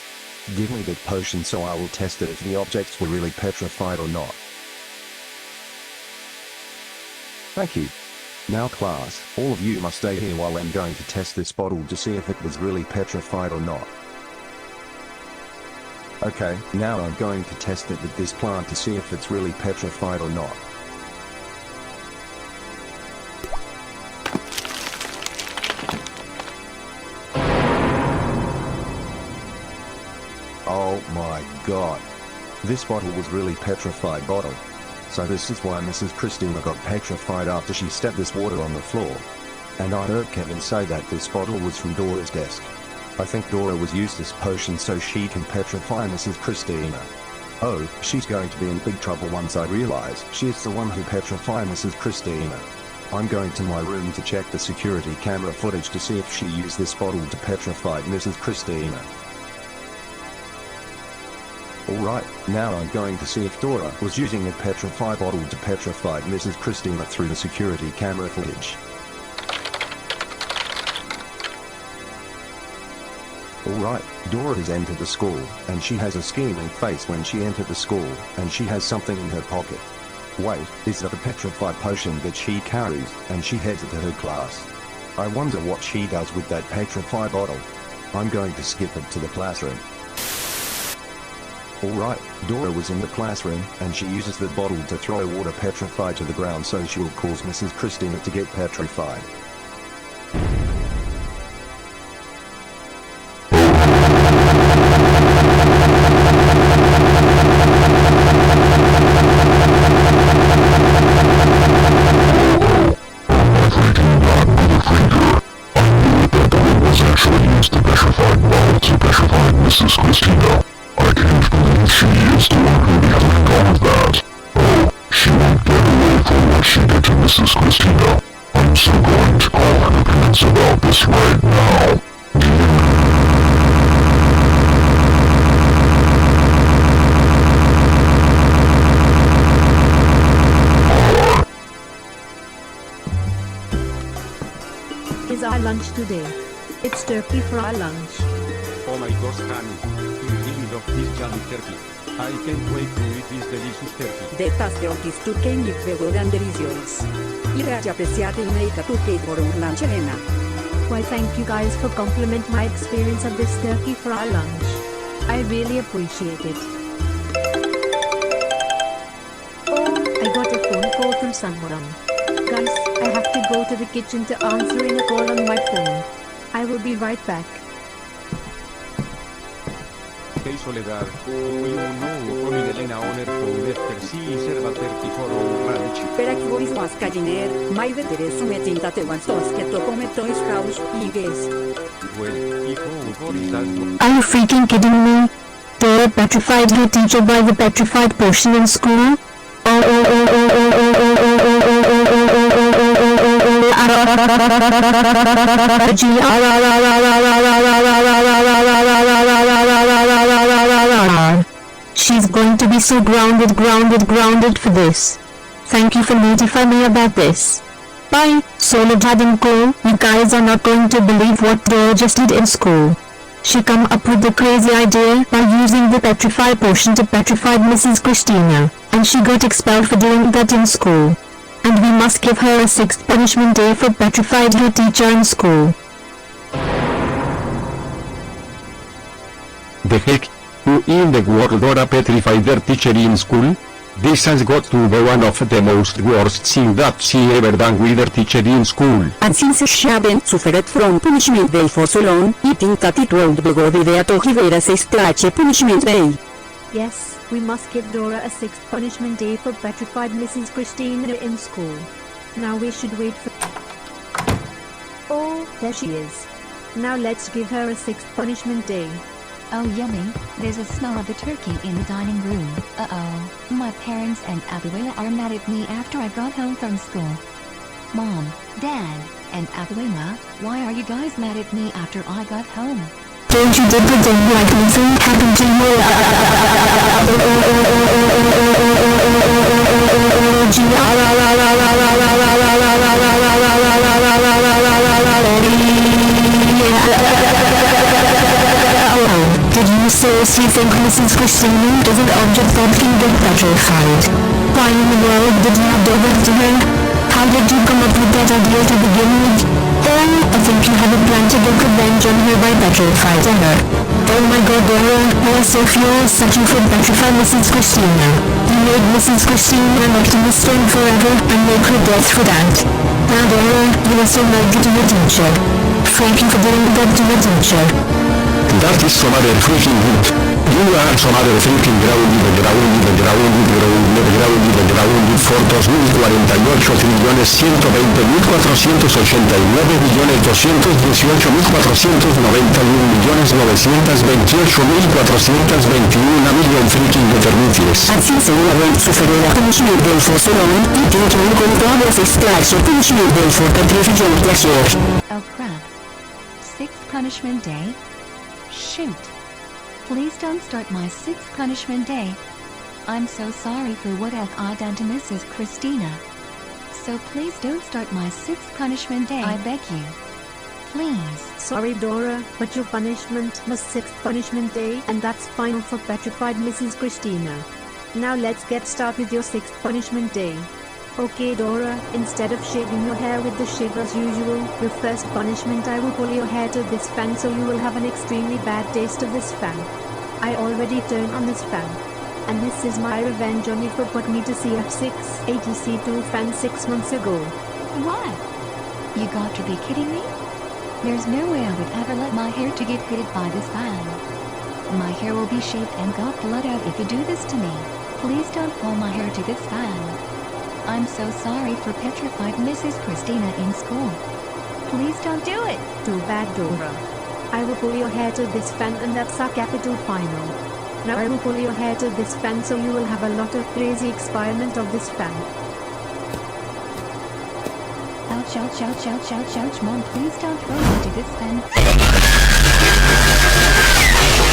Give me that potion so I will test it if the objects were really petrified or not. Thank you. Now class, all of you must stay here while I'm going to test this bottle to see if it was really petrified or not. Okay, now I'm going to test it with this plant to see if it's really petrified or not. Oh my god. This bottle was really petrified bottle. So this is why Mrs. Christina got petrified after she stepped this water on the floor. And I heard Kevin say that this bottle was from Dora's desk. I think Dora was used this potion so she can petrify Mrs. Christina. Oh, she's going to be in big trouble once I realize she's the one who petrified Mrs. Christina. I'm going to my room to check the security camera footage to see if she used this bottle to petrify Mrs. Christina. Alright, now I'm going to see if Dora was using a petrified bottle to petrify Mrs. Christina through the security camera footage. Alright, Dora has entered the school, and she has a scheming face when she entered the school, and she has something in her pocket. Wait, is that the petrified potion that she carries, and she heads into her class? I wonder what she does with that petrified bottle. I'm going to skip it to the classroom. Alright, Dora was in the classroom, and she uses the bottle to throw water petrified to the ground so she will cause Mrs. Christina to get petrified. Mrs. Christina. I can't believe she is the one who had done that. Oh, she won't get away for what she did to Mrs. Christina. I'm so going to call her parents about this right now. Is our lunch today? It's turkey for our lunch. Oh my gosh, honey. You really love this yummy turkey. I can't wait to eat this delicious turkey. Detta turkey turkey mycket god and delicious. Irraci appreciate in make a turkey for our lunch cena. Why, thank you guys for compliment my experience of this turkey for our lunch. I really appreciate it. Oh, I got a phone call from someone. Guys, I have to go to the kitchen to answering a call on my phone. I will be right back. Hey Soledad, you know coming Elena owner phone after she serve a turkey for our lunch. Pera que voice was caginer, my vetere sumetin tate once tos que to come toys house, guess. Well, if Boris does not... Are you freaking kidding me? Dora petrified her teacher by the petrified potion in school? She's going to be so grounded for this. Thank you for notifying me about this. Bye, Soledad and Co. You guys are not going to believe what Dora just did in school. She come up with the crazy idea by using the petrified potion to petrify Mrs. Christina, and she got expelled for doing that in school. And we must give her a 6th punishment day for petrified her teacher in school. The heck? Who in the world Dora petrified their teacher in school? This has got to be one of the most worst things that she ever done with her teacher in school. And since she hadn't suffered from punishment day for so long, I think that it would be a good idea to give her a Strack punishment day. Yes, we must give Dora a 6th punishment day for petrified Mrs. Christina in school. Now we should wait for... Oh, there she is. Now let's give her a 6th punishment day. Oh yummy, there's a smell of the turkey in the dining room. Uh-oh, my parents and Abuela are mad at me after I got home from school. Mom, Dad, and Abuela, why are you guys mad at me after I got home? Don't you dare pretend like nothing happened to you. Did you seriously think Mrs. Christina is an object that can get petrified? Why in the world did you do that to her? How did you come up with that idea to begin with? Oh, I think you have a plan to get revenge on her by petrifying her. Oh my god, Dora, you are so furious that you could petrify Mrs. Christina. You made Mrs. Christina an optimist forever and make her death for that. Now Dora, you are so mad to your teacher. Thank you for doing that to your teacher. That is so mother freaking good. You are so mother freaking grounded for 2.48.488.491.928.421 freaking eternithies. And since you haven't suffered a punishment day for so long, I think you're going to have a Strack punishment day for petrification this year. Oh crap. 6th punishment day? Shoot. Please don't start my 6th punishment day. I'm so sorry for what I've done to Mrs. Christina. So please don't start my 6th punishment day, I beg you. Please. Sorry Dora, but your punishment was 6th punishment day and that's final for petrified Mrs. Christina. Now let's get started with your 6th punishment day. Okay Dora, instead of shaving your hair with the shave as usual, your first punishment I will pull your hair to this fan so you will have an extremely bad taste of this fan. I already turned on this fan. And this is my revenge on you for putting me to CF6 ATC2 fan 6 months ago. What? You got to be kidding me? There's no way I would ever let my hair to get hit by this fan. My hair will be shaved and got blood out if you do this to me. Please don't pull my hair to this fan. I'm so sorry for petrified Mrs. Christina in school. Please don't do it. Too bad Dora. I will pull your hair to this fan and that's our capital final. Now I will pull your hair to this fan so you will have a lot of crazy experiment of this fan. Ouch, ouch, ouch, ouch, ouch, ouch, Mom, please don't throw me to this fan.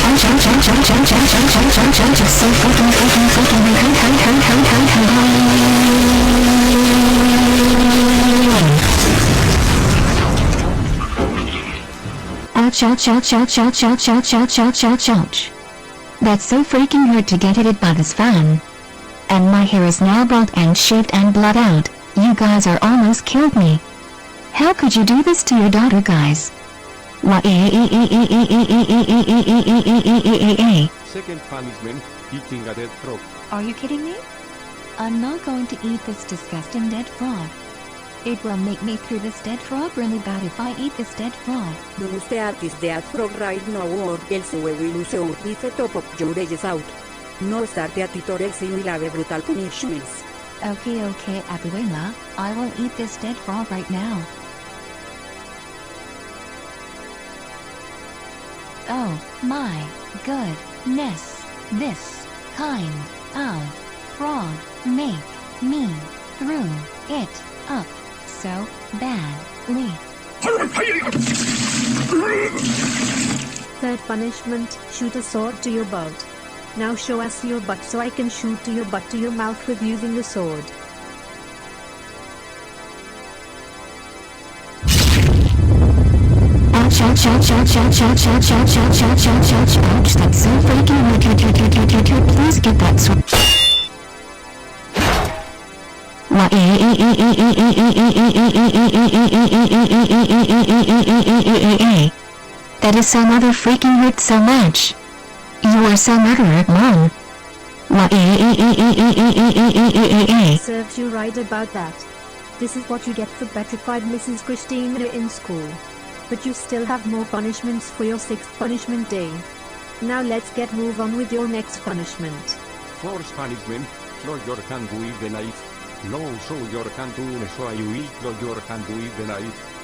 Ouch, ouch, ouch, ouch, ouch, ouch, ouch, ouch, ouch, ouch, it's so fucking ouch, ouch, ouch, ouch, ouch, ouch, ouch, ouch, ouch, ouch, ouch. That's so freaking hurt to get hit by this fan. And my hair is now bald and shaved and blood out. You guys are almost killed me. How could you do this to your daughter, guys? What? Second punishment, eating a dead frog. Are you kidding me? I'm not going to eat this disgusting dead frog. It will make me through this dead frog really bad if I eat this dead frog. Do stare at this dead frog right now or else we will lose our teeth top of your edges out. No start at it or else you will have brutal punishments. Okay, okay, Abuela, I will eat this dead frog right now. Oh, my goodness, this kind of frog make me through it up so badly. Third punishment, shoot a sword to your butt. Now show us your butt so I can shoot to your butt to your mouth with using the sword. Ouch, ouch, ouch, ouch, ouch, ouch, ouch, ouch, ouch, ouch, ouch, ouch, ouch, that's so freaking weird. Please get that sword. That is so mother freaking hurt so much. You are so murderer, Mom. Serves you right about that. This is what you get for petrified Mrs. Christina in school. But you still have more punishments for your 6th punishment day. Now let's move on with your next punishment. Force punishment, throw your hand with the knife. No, so your hand to so I will throw your hand with the knife.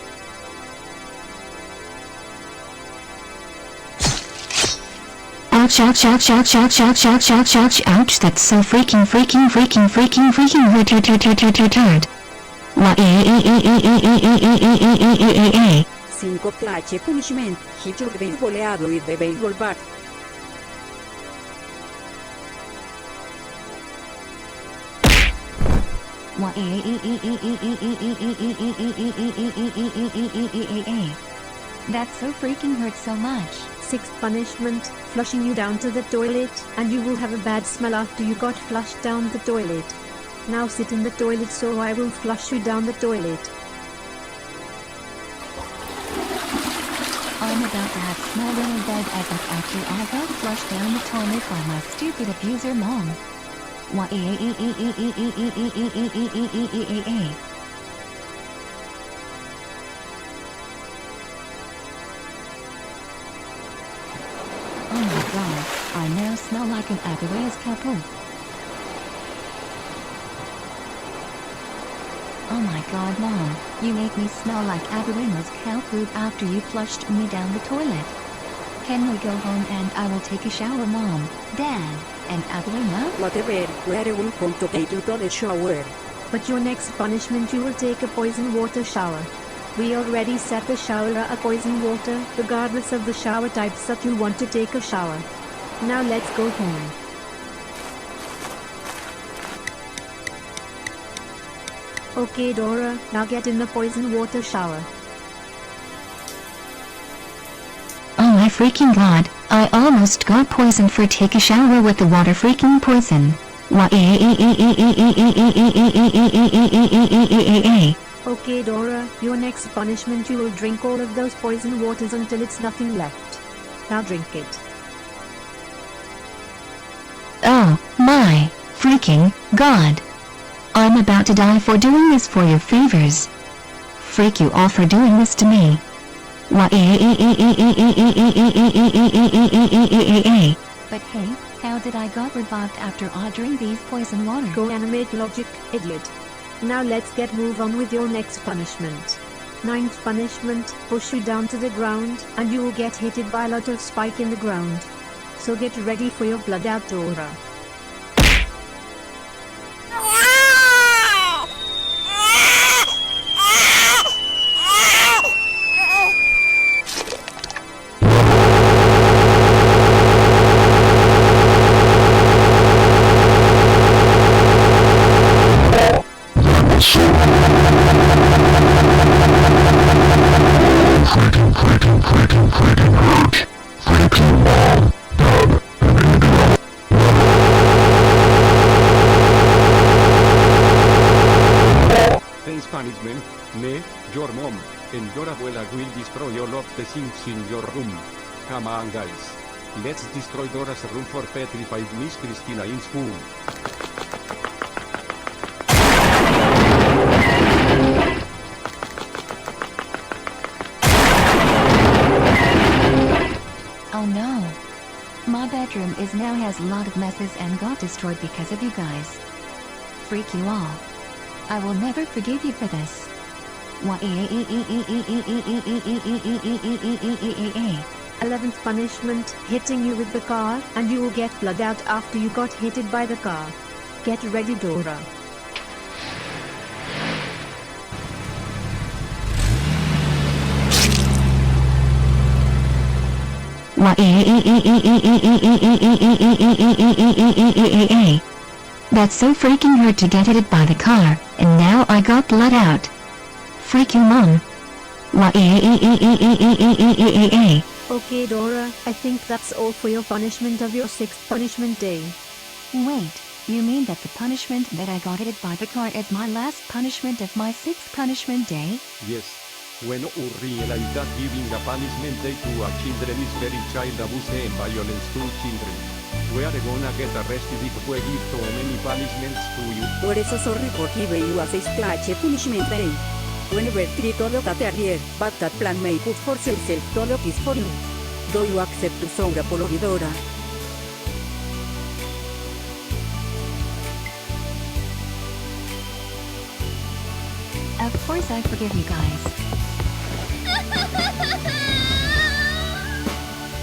Ouch, ouch, ouch, ouch, ouch, ouch, ouch, ouch, ouch, ouch, that's so freaking hurt. 5 PH punishment, hit your beisboleado with the baseball bat. That so freaking hurts so much. 6th punishment, flushing you down to the toilet, and you will have a bad smell after you got flushed down the toilet. Now sit in the toilet so I will flush you down the toilet. I'm about to have smell really bad epic after I got flushed down the toilet by my stupid abuser mom. Oh my god, I now smell like an Agua's couple. Oh my god, Mom, you make me smell like Agua's cow poop after you flushed me down the toilet. Can we go home and I will take a shower, Mom, Dad, and Aguama? Whatever, where will come to take you to the shower. But your next punishment you will take a poison water shower. We already set the shower a poison water, regardless of the shower types that you want to take a shower. Now let's go home. Okay Dora, now get in the poison water shower. Oh my freaking god, I almost got poisoned for take a shower with the water freaking poison. Okay Dora, your next punishment you will drink all of those poison waters until it's nothing left. Now drink it. Oh my freaking god. I'm about to die for doing this for your favors. Freak you all for doing this to me. But hey, how did I got revived after ordering these poison water? GoAnimate logic, idiot. Now let's move on with your next punishment. 9th punishment, push you down to the ground, and you will get hit by a lot of spike in the ground. So get ready for your blood out, Dora. Punishment, me, your mom, and your abuela will destroy all of the things in your room. Come on guys. Let's destroy Dora's room for petrified Miss Christina in school. Oh no. My bedroom now has a lot of messes and got destroyed because of you guys. Freak you all. I will never forgive you for this. 11th punishment, hitting you with the car, and you will get blood out after you got hit by the car. Get ready, Dora. That's so freaking hurt to get hit by the car, and now I got blood out. Freak you, Mom. Okay Dora, I think that's all for your punishment of your 6th punishment day. Wait, you mean that the punishment that I got hit by the car is my last punishment of my 6th punishment day? Yes. When realidad giving a punishment day to a children is very child abuse and violence to children. We are gonna get arrested if we give so many punishments to you. Por eso sorry for giving you a 6th punishment day. Whenever treat all of that area, but that plan may put for yourself all of this for you. Do you accept to sound apology, Dora? Of course I forgive you guys.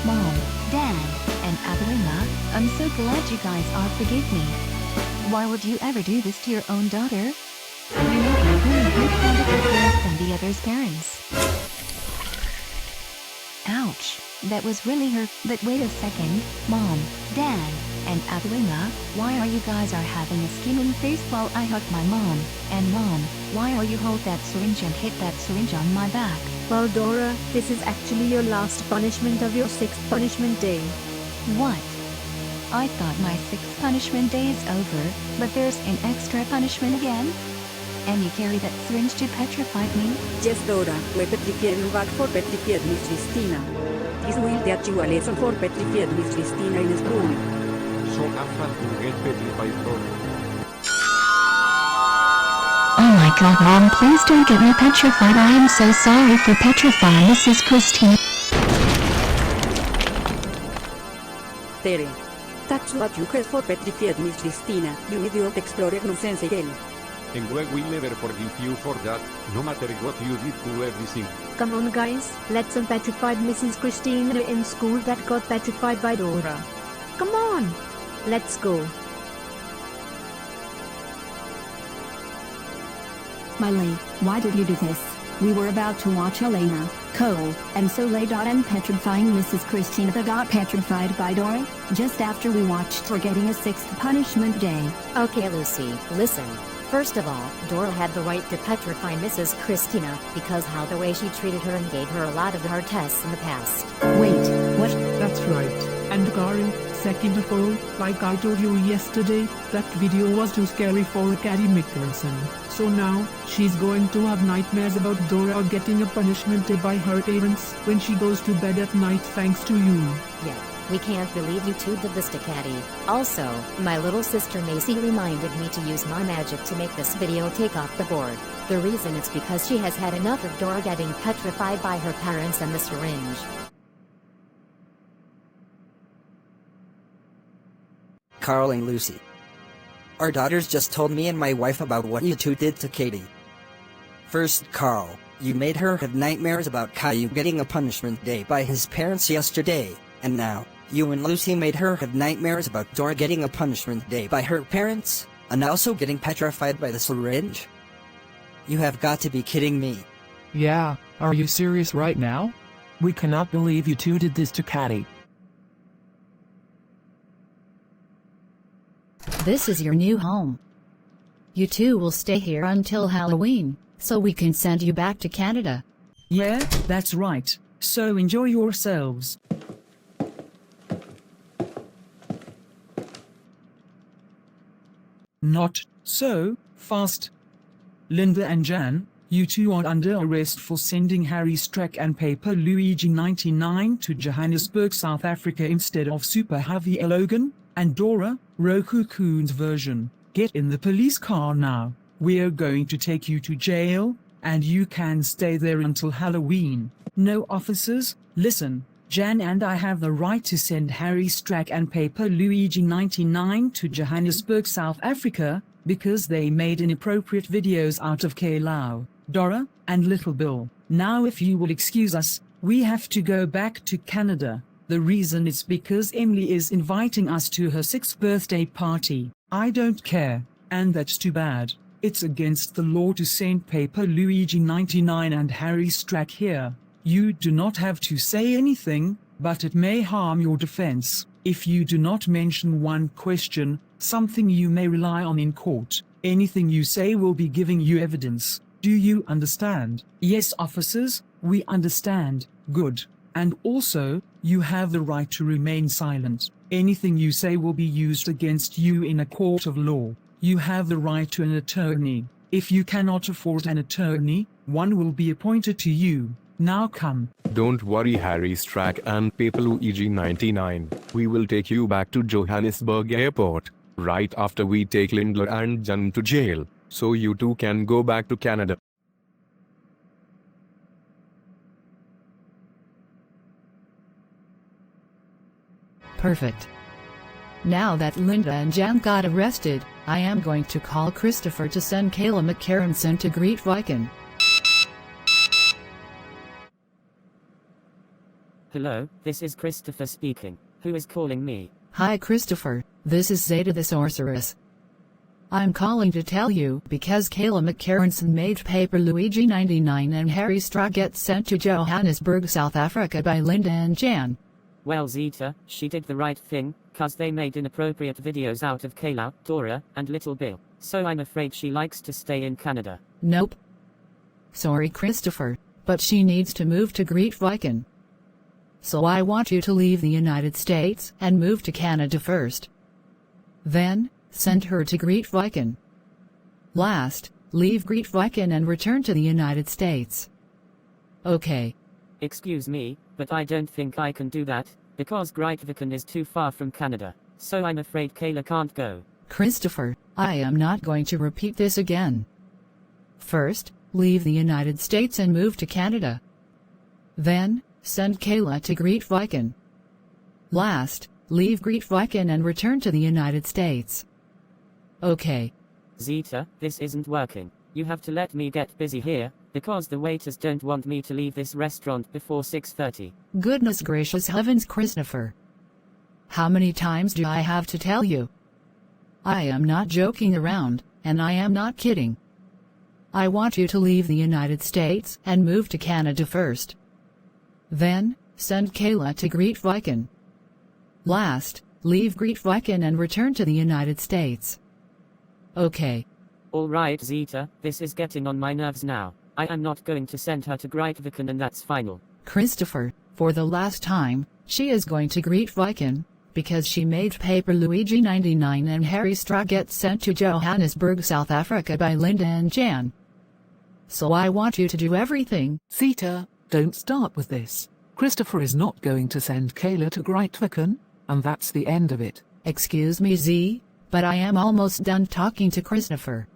Mom, Dad, and Adelina, I'm so glad you guys all forgive me. Why would you ever do this to your own daughter? You know I'm really hurt different than the other's parents. Ouch, that was really hurt. But wait a second, Mom, Dad, and Adelina, why are you guys are having a scheming face while I hug my mom? And Mom, why are you hold that syringe and hit that syringe on my back? Well, Dora, this is actually your last punishment of your 6th punishment day. What? I thought my 6th punishment day is over, but there's an extra punishment again? And you carry that syringe to petrify me? Yes, Dora, we petrified you back for petrified Miss Christina. This will teach you a lesson for petrified Miss Christina in school. So have fun to get petrified, Dora. Oh my god, Mom, please don't get me petrified. I am so sorry for petrifying Mrs. Christina. Tere. That's what you get for petrified Miss Christina, you idiot explorer nonsense again. And we will never forgive you for that, no matter what you did to everything. Come on guys, let's unpetrified Mrs. Christina in school that got petrified by Dora. Come on, let's go. Miley, why did you do this? We were about to watch Elena, Cole, and Soledad and petrifying Mrs. Christina that got petrified by Dora, just after we watched her getting a 6th punishment day. Okay Lucy, listen. First of all, Dora had the right to petrify Mrs. Christina, because how the way she treated her and gave her a lot of hard tests in the past. Wait, what? That's right. And Karen, second of all, like I told you yesterday, that video was too scary for Kady McKarenson. So now, she's going to have nightmares about Dora getting a punishment day by her parents when she goes to bed at night thanks to you. Yeah. We can't believe you two did this to Kady. Also, my little sister Macy reminded me to use my magic to make this video take off the board. The reason is because she has had enough of Dora getting petrified by her parents and the syringe. Carl and Lucy. Our daughters just told me and my wife about what you two did to Kady. First, Carl, you made her have nightmares about Caillou getting a punishment day by his parents yesterday, and now, you and Lucy made her have nightmares about Dora getting a punishment day by her parents, and also getting petrified by the syringe? You have got to be kidding me. Yeah, are you serious right now? We cannot believe you two did this to Kady. This is your new home. You two will stay here until Halloween, so we can send you back to Canada. Yeah, that's right. So enjoy yourselves. Not so fast. Linda and Jann, you two are under arrest for sending Harry Strack and Paper Luigi 99 to Johannesburg, South Africa instead of Super Javier Logan and Dora, Roku Kun's version. Get in the police car now. We're going to take you to jail, and you can stay there until Halloween. No, officers, listen. Jann and I have the right to send Harry Strack and Paper Luigi 99 to Johannesburg, South Africa, because they made inappropriate videos out of Caillou, Dora, and Little Bill. Now if you will excuse us, we have to go back to Canada. The reason is because Emily is inviting us to her 6th birthday party. I don't care, and that's too bad. It's against the law to send Paper Luigi 99 and Harry Strack here. You do not have to say anything, but it may harm your defense. If you do not mention one question, something you may rely on in court, anything you say will be giving you evidence. Do you understand? Yes, officers, we understand. Good. And also, you have the right to remain silent. Anything you say will be used against you in a court of law. You have the right to an attorney. If you cannot afford an attorney, one will be appointed to you. Now come. Don't worry, Harry, Strack and Luigi 99. We will take you back to Johannesburg airport, right after we take Linda and Jann to jail, so you two can go back to Canada. Perfect. Now that Linda and Jann got arrested, I am going to call Christopher to send Kayla McKarenson to greet Viken. Hello, this is Christopher speaking. Who is calling me? Hi Christopher, this is Zeta the Sorceress. I'm calling to tell you because Kayla McKarenson made paper Luigi 99 and Harry Strack get sent to Johannesburg, South Africa by Linda and Jann. Well Zeta, she did the right thing, cause they made inappropriate videos out of Caillou, Dora, and Little Bill, so I'm afraid she likes to stay in Canada. Nope. Sorry Christopher, but she needs to move to greet Viken. So I want you to leave the United States and move to Canada first. Then, send her to greet Viken. Last, leave greet Viken and return to the United States. Okay. Excuse me, but I don't think I can do that, because Viken is too far from Canada, so I'm afraid Kayla can't go. Christopher, I am not going to repeat this again. First, leave the United States and move to Canada. Then, send Kayla to greet Viken. Last, leave greet Viken and return to the United States. Okay. Zeta, this isn't working. You have to let me get busy here, because the waiters don't want me to leave this restaurant before 6:30. Goodness gracious heavens Christopher. How many times do I have to tell you? I am not joking around, and I am not kidding. I want you to leave the United States and move to Canada first. Then, send Kayla to greet Viken. Last, leave greet Viken and return to the United States. Okay. Alright Zeta, this is getting on my nerves now. I am not going to send her to greet Viken and that's final. Christopher, for the last time, she is going to greet Viken, because she made paper Luigi 99 and Harry Strack get sent to Johannesburg, South Africa by Linda and Jann. So I want you to do everything. Zeta, don't start with this. Christopher is not going to send Kayla to greet Viken, and that's the end of it. Excuse me Z, but I am almost done talking to Christopher.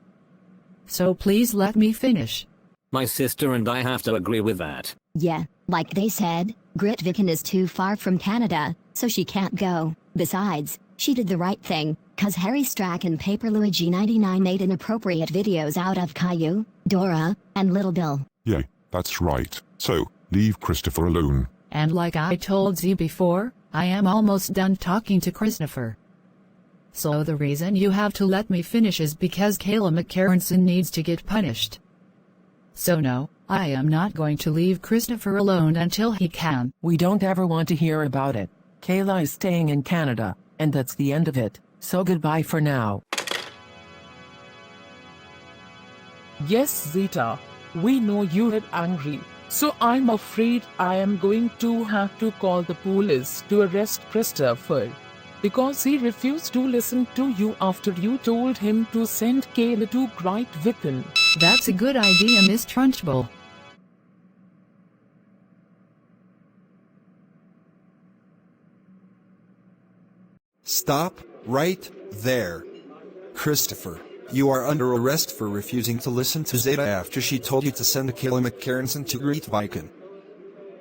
So please let me finish. My sister and I have to agree with that. Yeah, like they said, Great Viken is too far from Canada, so she can't go. Besides, she did the right thing, cause Harry Strack and Paper Luigi 99 made inappropriate videos out of Caillou, Dora, and Little Bill. Yeah, that's right. So, leave Christopher alone. And like I told Z before, I am almost done talking to Christopher. So the reason you have to let me finish is because Kayla McKarenson needs to get punished. So no, I am not going to leave Christopher alone until he can. We don't ever want to hear about it. Kayla is staying in Canada, and that's the end of it, so goodbye for now. Yes Zeta, we know you are angry, so I'm afraid I am going to have to call the police to arrest Christopher. Because he refused to listen to you after you told him to send Kayla to greet Viken. That's a good idea, Miss Trunchbull. Stop right there. Christopher, you are under arrest for refusing to listen to Zeta after she told you to send Kayla McKarenson to greet Viken.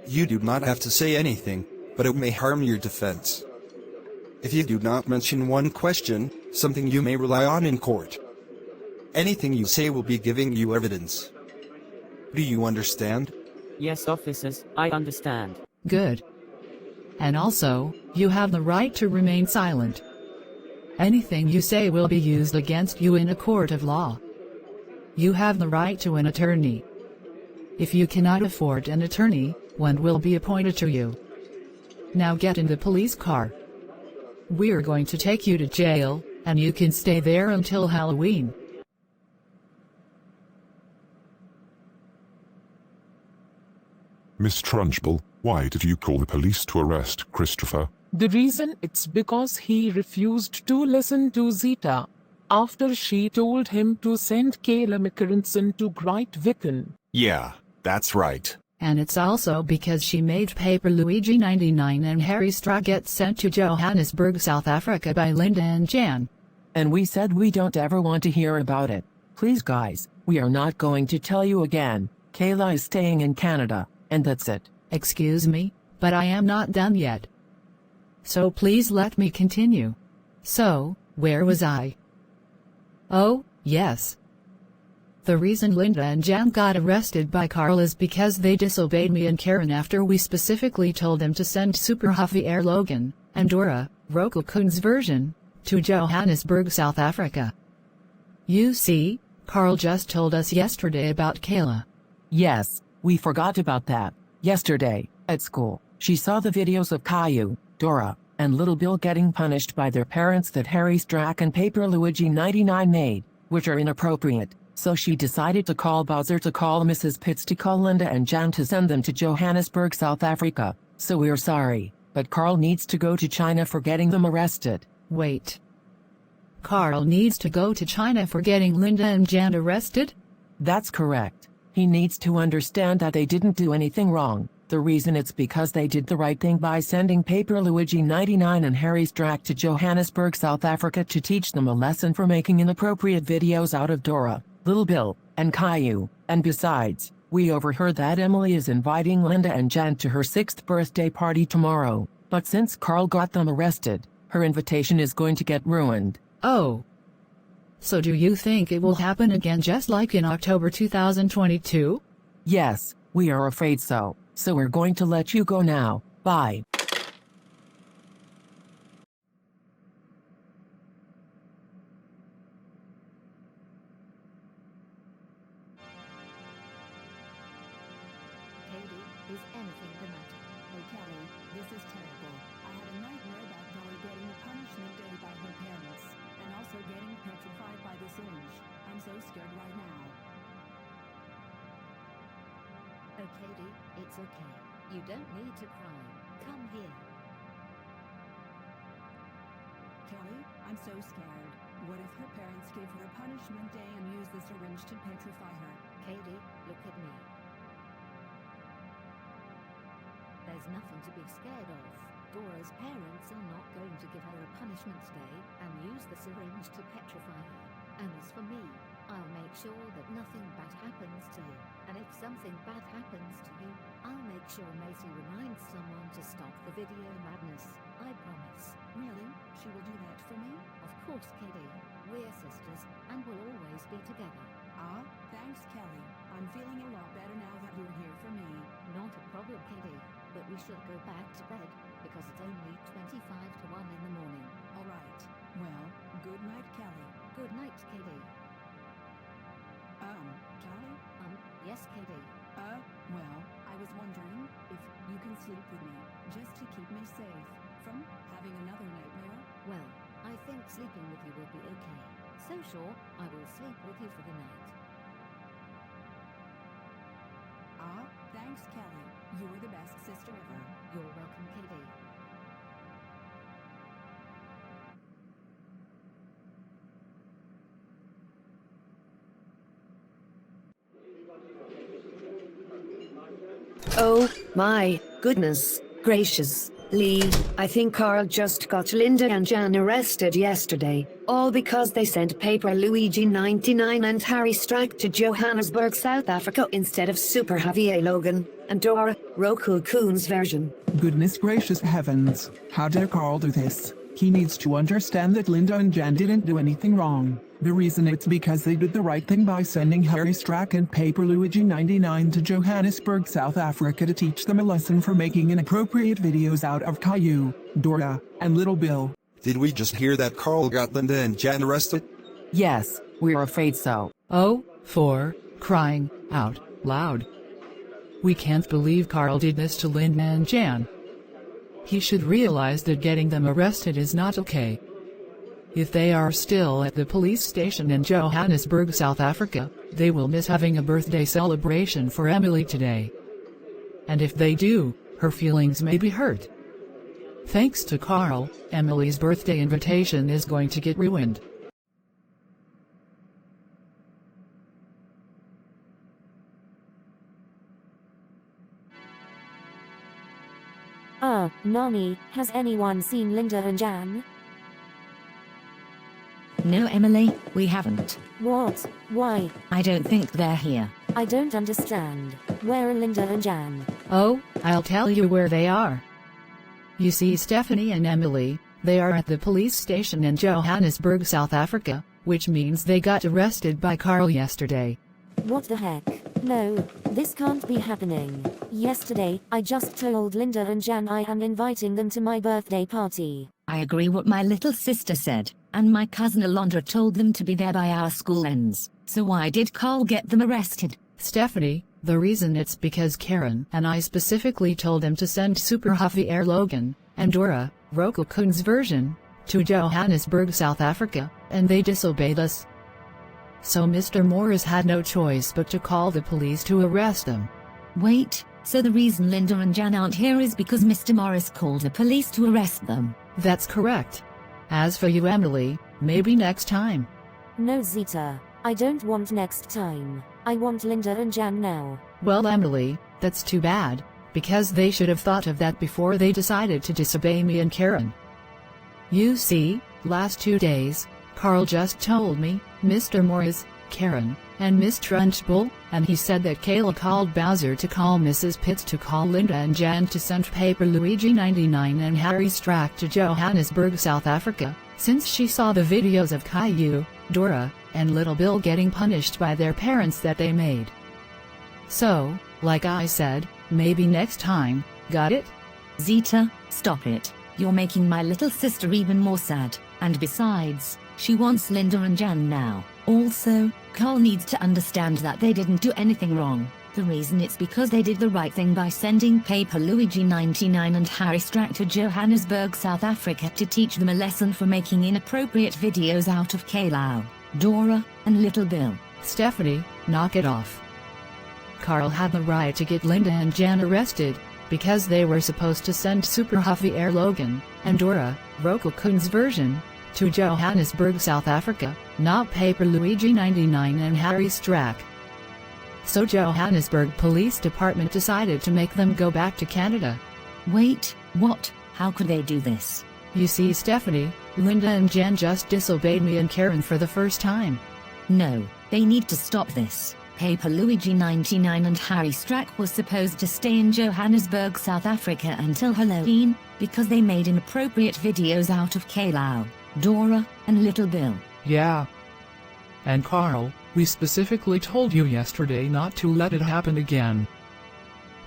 You do not have to say anything, but it may harm your defense. If you do not mention one question, something you may rely on in court. Anything you say will be giving you evidence. Do you understand? Yes, officers, I understand. Good. And also, you have the right to remain silent. Anything you say will be used against you in a court of law. You have the right to an attorney. If you cannot afford an attorney, one will be appointed to you. Now get in the police car. We're going to take you to jail, and you can stay there until Halloween. Miss Trunchbull, why did you call the police to arrest Christopher? The reason it's because he refused to listen to Zeta. after she told him to send Kayla McKarenson to Great Vicken. Yeah, that's right. And it's also because she made Paper Luigi 99 and Harry Strack get sent to Johannesburg, South Africa by Linda and Jann. And we said we don't ever want to hear about it. Please guys, we are not going to tell you again. Kayla is staying in Canada, and that's it. Excuse me, but I am not done yet. So please let me continue. So, where was I? Oh, yes. The reason Linda and Jann got arrested by Carl is because they disobeyed me and Karen after we specifically told them to send Super Javier Logan and Dora, Roku Kun's version, to Johannesburg, South Africa. You see, Carl just told us yesterday about Kayla. Yes, we forgot about that. Yesterday, at school, she saw the videos of Caillou, Dora, and Little Bill getting punished by their parents that Harry Strack and Paper Luigi 99 made, which are inappropriate. So she decided to call Bowser to call Mrs. Pitts to call Linda and Jann to send them to Johannesburg, South Africa. So we're sorry, but Carl needs to go to China for getting them arrested. Wait. Carl needs to go to China for getting Linda and Jann arrested? That's correct. He needs to understand that they didn't do anything wrong. The reason it's because they did the right thing by sending Paper Luigi 99 and Harry Strack to Johannesburg, South Africa to teach them a lesson for making inappropriate videos out of Dora, Little Bill, and Caillou. And besides, we overheard that Emily is inviting Linda and Jann to her 6th birthday party tomorrow. But since Carl got them arrested, her invitation is going to get ruined. Oh. So do you think it will happen again just like in October 2022? Yes, we are afraid so. So we're going to let you go now. Bye. Is anything the matter? Oh, Kelly, this is terrible. I had a nightmare about Dora getting a punishment day by her parents, and also getting petrified by the syringe. I'm so scared right now. Oh, Kady, it's okay. You don't need to cry. Come here. Kelly, I'm so scared. What if her parents gave her a punishment day and used the syringe to petrify her? Kady, look at me. There's nothing to be scared of. Dora's parents are not going to give her a punishment day and use the syringe to petrify her. And as for me, I'll make sure that nothing bad happens to you. And if something bad happens to you, I'll make sure Macy reminds someone to stop the video madness. I promise. Really? She will do that for me? Of course, Kady. We're sisters, and we'll always be together. Ah, thanks, Kelly. I'm feeling a lot better now that you're here for me. Not a problem, Kady. But we should go back to bed, because it's only 25 to 1 in the morning. All right. Well, good night, Kelly. Good night, Kady. Kelly? Yes, Kady. Well, I was wondering if you can sleep with me, just to keep me safe from having another nightmare? Well, I think sleeping with you will be okay. So sure, I will sleep with you for the night. Ah, thanks, Kelly. You were the best sister ever. You're welcome, Kady. Oh, my goodness gracious. Lee, I think Carl just got Linda and Jann arrested yesterday, all because they sent Paper Luigi 99 and Harry Strack to Johannesburg, South Africa instead of Super Javier Logan and Dora, Roku Kun's version. Goodness gracious heavens, how dare Carl do this? He needs to understand that Linda and Jann didn't do anything wrong. The reason it's because they did the right thing by sending Harry Strack and Paper Luigi 99 to Johannesburg, South Africa to teach them a lesson for making inappropriate videos out of Caillou, Dora, and Little Bill. Did we just hear that Carl got Linda and Jann arrested? Yes, we're afraid so. Oh, for crying out loud. We can't believe Carl did this to Linda and Jann. He should realize that getting them arrested is not okay. If they are still at the police station in Johannesburg, South Africa, they will miss having a birthday celebration for Emily today. And if they do, her feelings may be hurt. Thanks to Carl, Emily's birthday invitation is going to get ruined. Nani, has anyone seen Linda and Jann? No, Emily, we haven't. What? Why? I don't think they're here. I don't understand. Where are Linda and Jann? Oh, I'll tell you where they are. You see, Stephanie and Emily, they are at the police station in Johannesburg, South Africa, which means they got arrested by Carl yesterday. What the heck? No, this can't be happening. Yesterday, I just told Linda and Jann I am inviting them to my birthday party. I agree what my little sister said, and my cousin Alondra told them to be there by our school ends. So why did Carl get them arrested? Stephanie, the reason it's because Karen and I specifically told them to send Super Javier Logan and Dora, Roku Kun's version, to Johannesburg, South Africa, and they disobeyed us. So Mr. Morris had no choice but to call the police to arrest them. Wait, so the reason Linda and Jann aren't here is because Mr. Morris called the police to arrest them? That's correct. As for you, Emily, maybe next time. No, Zeta, I don't want next time. I want Linda and Jann now. Well, Emily, that's too bad, because they should have thought of that before they decided to disobey me and Karen. You see, last 2 days, Carl just told me, Mr. Morris, Karen, and Miss Trunchbull, and he said that Kayla called Bowser to call Mrs. Pitts to call Linda and Jann to send Paper Luigi 99 and Harry Strack to Johannesburg, South Africa, since she saw the videos of Caillou, Dora, and Little Bill getting punished by their parents that they made. So, like I said, maybe next time, got it? Zeta, stop it. You're making my little sister even more sad, and besides, she wants Linda and Jann now. Also, Carl needs to understand that they didn't do anything wrong. The reason it's because they did the right thing by sending Paper Luigi 99 and Harry Strack to Johannesburg, South Africa to teach them a lesson for making inappropriate videos out of Caillou, Dora, and Little Bill. Stephanie, knock it off. Carl had the right to get Linda and Jann arrested, because they were supposed to send Super Javier Logan and Dora, Roku Kun's version, to Johannesburg, South Africa, not Paper Luigi 99 and Harry Strack. So Johannesburg Police Department decided to make them go back to Canada. Wait, what? How could they do this? You see, Stephanie, Linda and Jann just disobeyed me and Karen for the first time. No, they need to stop this. Paper Luigi 99 and Harry Strack was supposed to stay in Johannesburg, South Africa until Halloween, because they made inappropriate videos out of Caillou, Dora, and Little Bill. Yeah. And Carl, we specifically told you yesterday not to let it happen again.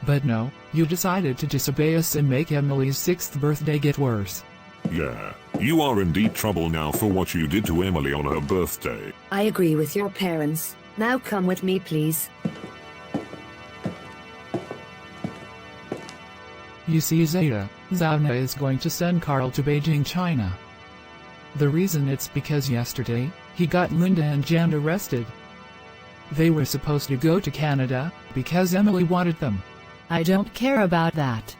But no, you decided to disobey us and make Emily's 6th birthday get worse. Yeah, you are in deep trouble now for what you did to Emily on her birthday. I agree with your parents. Now come with me, please. You see, Zeta, Zauna is going to send Carl to Beijing, China. The reason it's because yesterday, he got Linda and Jann arrested. They were supposed to go to Canada, because Emily wanted them. I don't care about that.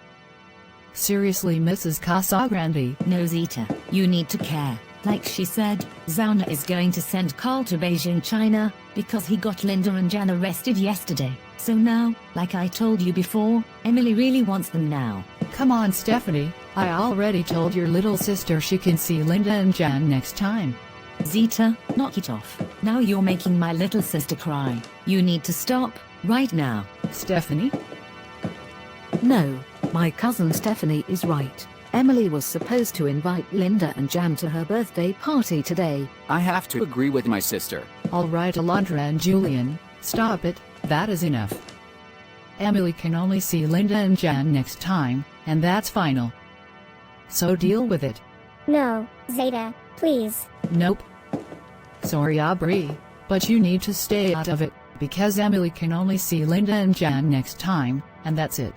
Seriously, Mrs. Casagrande. No, Zeta, you need to care. Like she said, Zauna is going to send Carl to Beijing, China, because he got Linda and Jann arrested yesterday. So now, like I told you before, Emily really wants them now. Come on, Stephanie, I already told your little sister she can see Linda and Jann next time. Zeta, knock it off. Now you're making my little sister cry. You need to stop, right now. Stephanie? No, my cousin Stephanie is right. Emily was supposed to invite Linda and Jann to her birthday party today. I have to agree with my sister. All right, Alondra and Julian, stop it, that is enough. Emily can only see Linda and Jann next time, and that's final. So deal with it. No, Zeta, please. Nope. Sorry, Aubrey, but you need to stay out of it, because Emily can only see Linda and Jann next time, and that's it.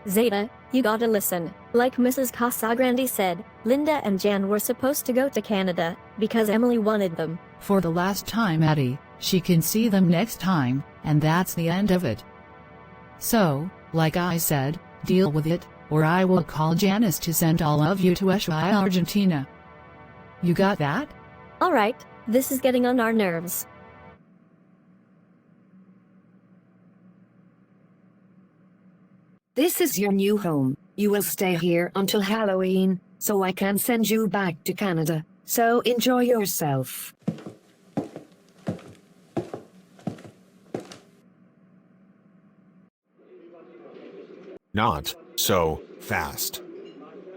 Zeta, you gotta listen. Like Mrs. Casagrande said, Linda and Jann were supposed to go to Canada, because Emily wanted them. For the last time, Addie, she can see them next time, and that's the end of it. So, like I said, deal with it, or I will call Janice to send all of you to Ushuaia, Argentina. You got that? Alright, this is getting on our nerves. This is your new home. You will stay here until Halloween, so I can send you back to Canada. So enjoy yourself. Not so fast.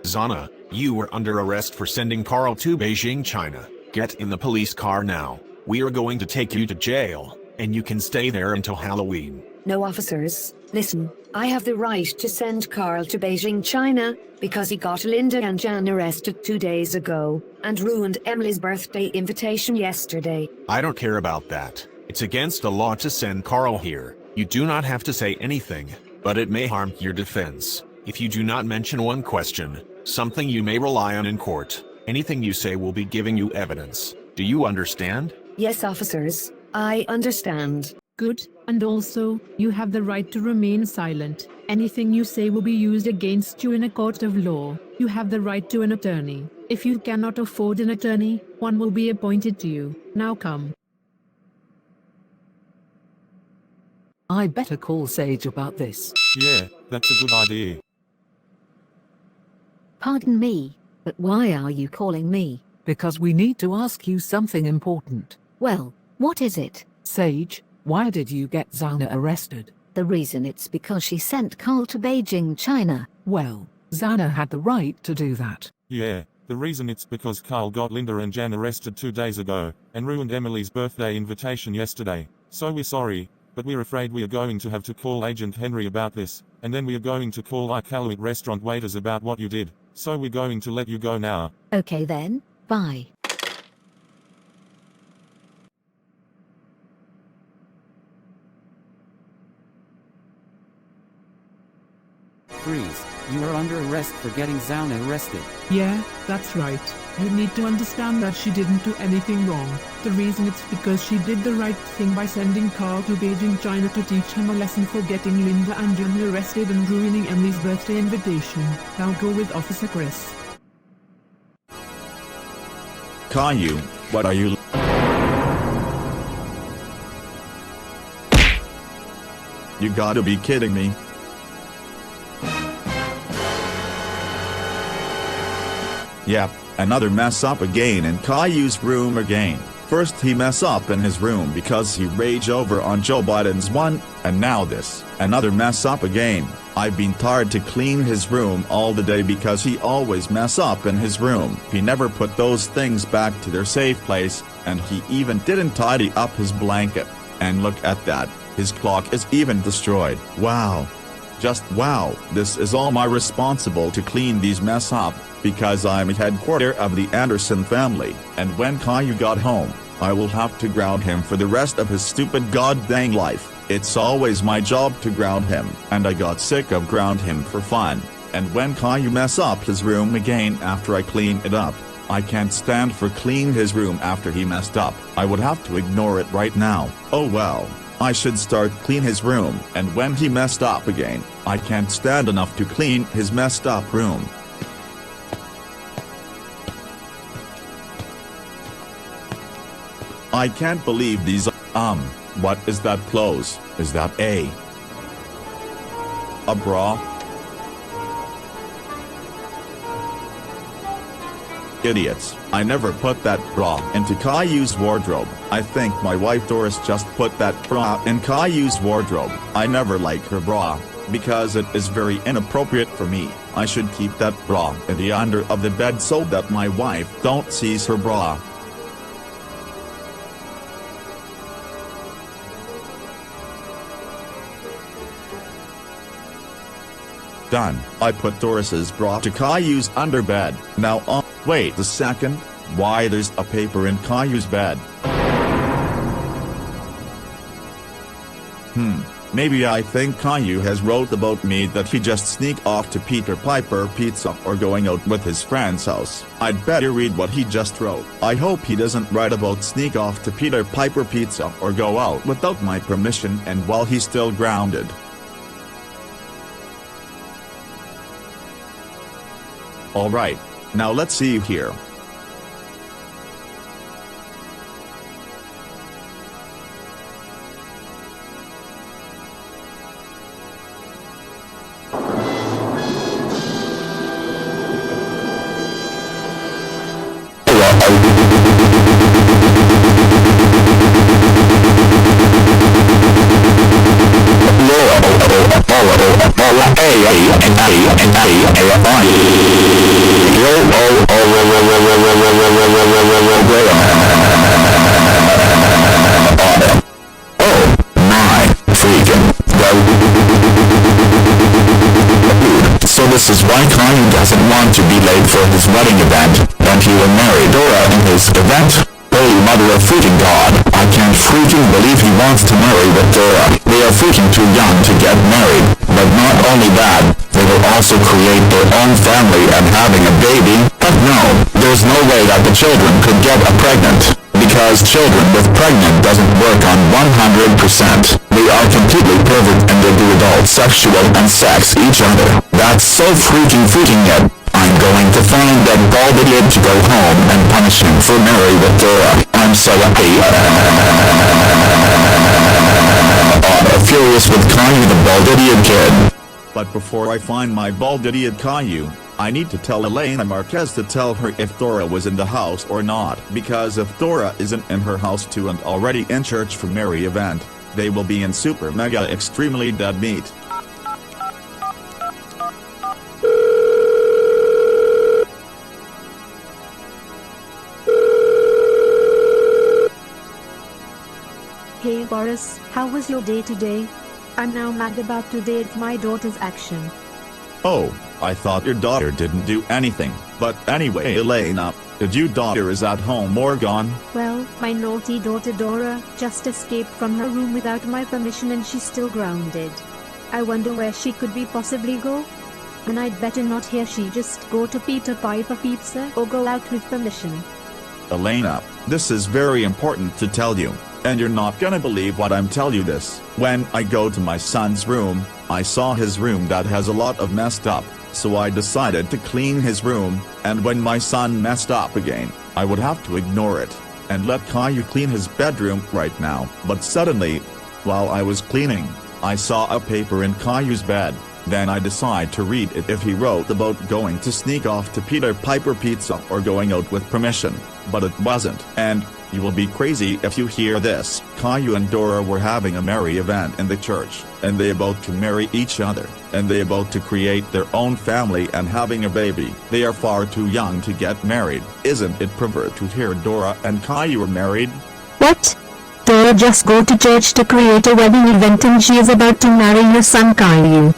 Zana, you were under arrest for sending Carl to Beijing, China. Get in the police car now. We are going to take you to jail, and you can stay there until Halloween. No, officers, listen. I have the right to send Carl to Beijing, China, because he got Linda and Jann arrested 2 days ago, and ruined Emily's birthday invitation yesterday. I don't care about that. It's against the law to send Carl here. You do not have to say anything, but it may harm your defense. If you do not mention one question, something you may rely on in court, anything you say will be giving you evidence. Do you understand? Yes, officers, I understand. Good, and also, you have the right to remain silent. Anything you say will be used against you in a court of law. You have the right to an attorney. If you cannot afford an attorney, one will be appointed to you. Now come. I better call Sage about this. Yeah, that's a good idea. Pardon me, but why are you calling me? Because we need to ask you something important. Well, what is it? Sage, why did you get Zana arrested? The reason it's because she sent Carl to Beijing, China. Well, Zana had the right to do that. Yeah, the reason it's because Carl got Linda and Jann arrested 2 days ago, and ruined Emily's birthday invitation yesterday. So we're sorry, but we're afraid we are going to have to call Agent Henry about this, and then we are going to call our Caillou restaurant waiters about what you did. So we're going to let you go now. Okay then, bye. Freeze. You are under arrest for getting Zana arrested. Yeah, that's right. You need to understand that she didn't do anything wrong. The reason it's because she did the right thing by sending Carl to Beijing, China to teach him a lesson for getting Linda and Jann arrested and ruining Emily's birthday invitation. Now go with Officer Chris. Caillou, what are you... You gotta be kidding me. Yep, another mess up again in Caillou's room again. First he mess up in his room because he rage over on Joe Biden's one, and now this, another mess up again. I've been tired to clean his room all the day because he always mess up in his room. He never put those things back to their safe place, and he even didn't tidy up his blanket. And look at that, his clock is even destroyed. Wow. Just wow, this is all my responsible to clean these mess up, because I'm a headquarter of the Anderson family, and when Caillou got home, I will have to ground him for the rest of his stupid goddamn life. It's always my job to ground him, and I got sick of ground him for fun. And when Caillou mess up his room again after I clean it up, I can't stand for clean his room after he messed up. I would have to ignore it right now. Oh well. I should start clean his room, and when he messed up again, I can't stand enough to clean his messed up room. I can't believe these. What is that clothes? Is that a bra? Idiots, I never put that bra into Caillou's wardrobe. I think my wife Doris just put that bra in Caillou's wardrobe. I never like her bra, because it is very inappropriate for me. I should keep that bra in the under of the bed so that my wife don't sees her bra. Done. I put Doris's bra to Caillou's underbed. Now wait a second. Why there's a paper in Caillou's bed? Maybe I think Caillou has wrote about me that he just sneak off to Peter Piper Pizza or going out with his friend's house. I'd better read what he just wrote. I hope he doesn't write about sneak off to Peter Piper Pizza or go out without my permission and while he's still grounded. Alright, now let's see here. So this is why Caillou doesn't want to be late for his wedding event, and he will marry Dora in his event? Holy mother of freaking God, I can't freaking believe he wants to marry with Dora. They are freaking too young to get married, but not only that, they will also create their own family and having a baby? But no, there's no way that the children could get pregnant, because children with pregnant doesn't work on 100%. They are completely pervert and they do adult sexual and sex each other. That's so freaking it. I'm going to find that bald idiot to go home and punish him for marrying with Dora. I'm so happy. Furious with Caillou the bald idiot kid. But before I find my bald idiot Caillou, I need to tell Elena Marquez to tell her if Dora was in the house or not. Because if Dora isn't in her house too and already in church for Mary event, they will be in super mega extremely dead meat. Hey Boris, how was your day today? I'm now mad about today with my daughter's action. Oh, I thought your daughter didn't do anything, but anyway Elena, did your daughter is at home or gone? Well, my naughty daughter Dora just escaped from her room without my permission and she's still grounded. I wonder where she could be possibly go? And I'd better not hear she just go to Peter Piper Pizza or go out with permission. Elena, this is very important to tell you, and you're not gonna believe what I'm telling you this. When I go to my son's room, I saw his room that has a lot of messed up, so I decided to clean his room, and when my son messed up again, I would have to ignore it, and let Caillou clean his bedroom right now. But suddenly, while I was cleaning, I saw a paper in Caillou's bed. Then I decided to read it if he wrote about going to sneak off to Peter Piper Pizza or going out with permission, but it wasn't. And you will be crazy if you hear this. Caillou and Dora were having a merry event in the church, and they about to marry each other, and they about to create their own family and having a baby. They are far too young to get married. Isn't it pervert to hear Dora and Caillou are married? What? Dora just go to church to create a wedding event and she is about to marry your son Caillou.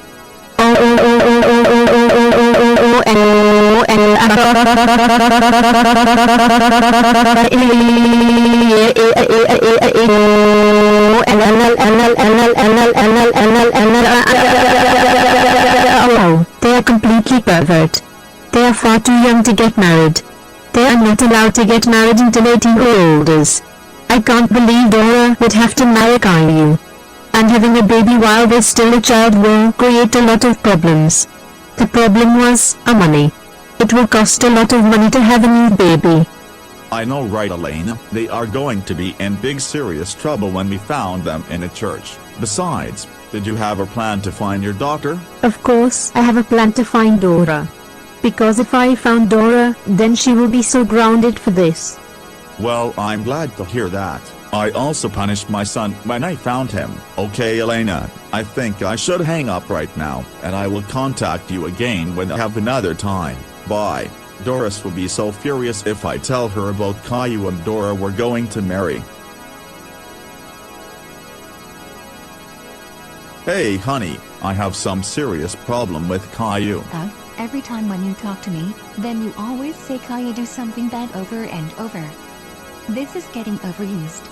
They are completely pervert. They are far too young to get married. They are not allowed to get married until 18 or older. I can't believe Dora would have to marry Caillou. And having a baby while they're still a child will create a lot of problems. The problem was money. It will cost a lot of money to have a new baby. I know, right, Elena? They are going to be in big serious trouble when we found them in a church. Besides, did you have a plan to find your daughter? Of course, I have a plan to find Dora. Because if I found Dora, then she will be so grounded for this. Well, I'm glad to hear that. I also punished my son when I found him. Okay, Elena, I think I should hang up right now, and I will contact you again when I have another time. Bye. Doris will be so furious if I tell her about Caillou and Dora were going to marry. Hey honey, I have some serious problem with Caillou. Every time when you talk to me, then you always say Caillou do something bad over and over. This is getting overused.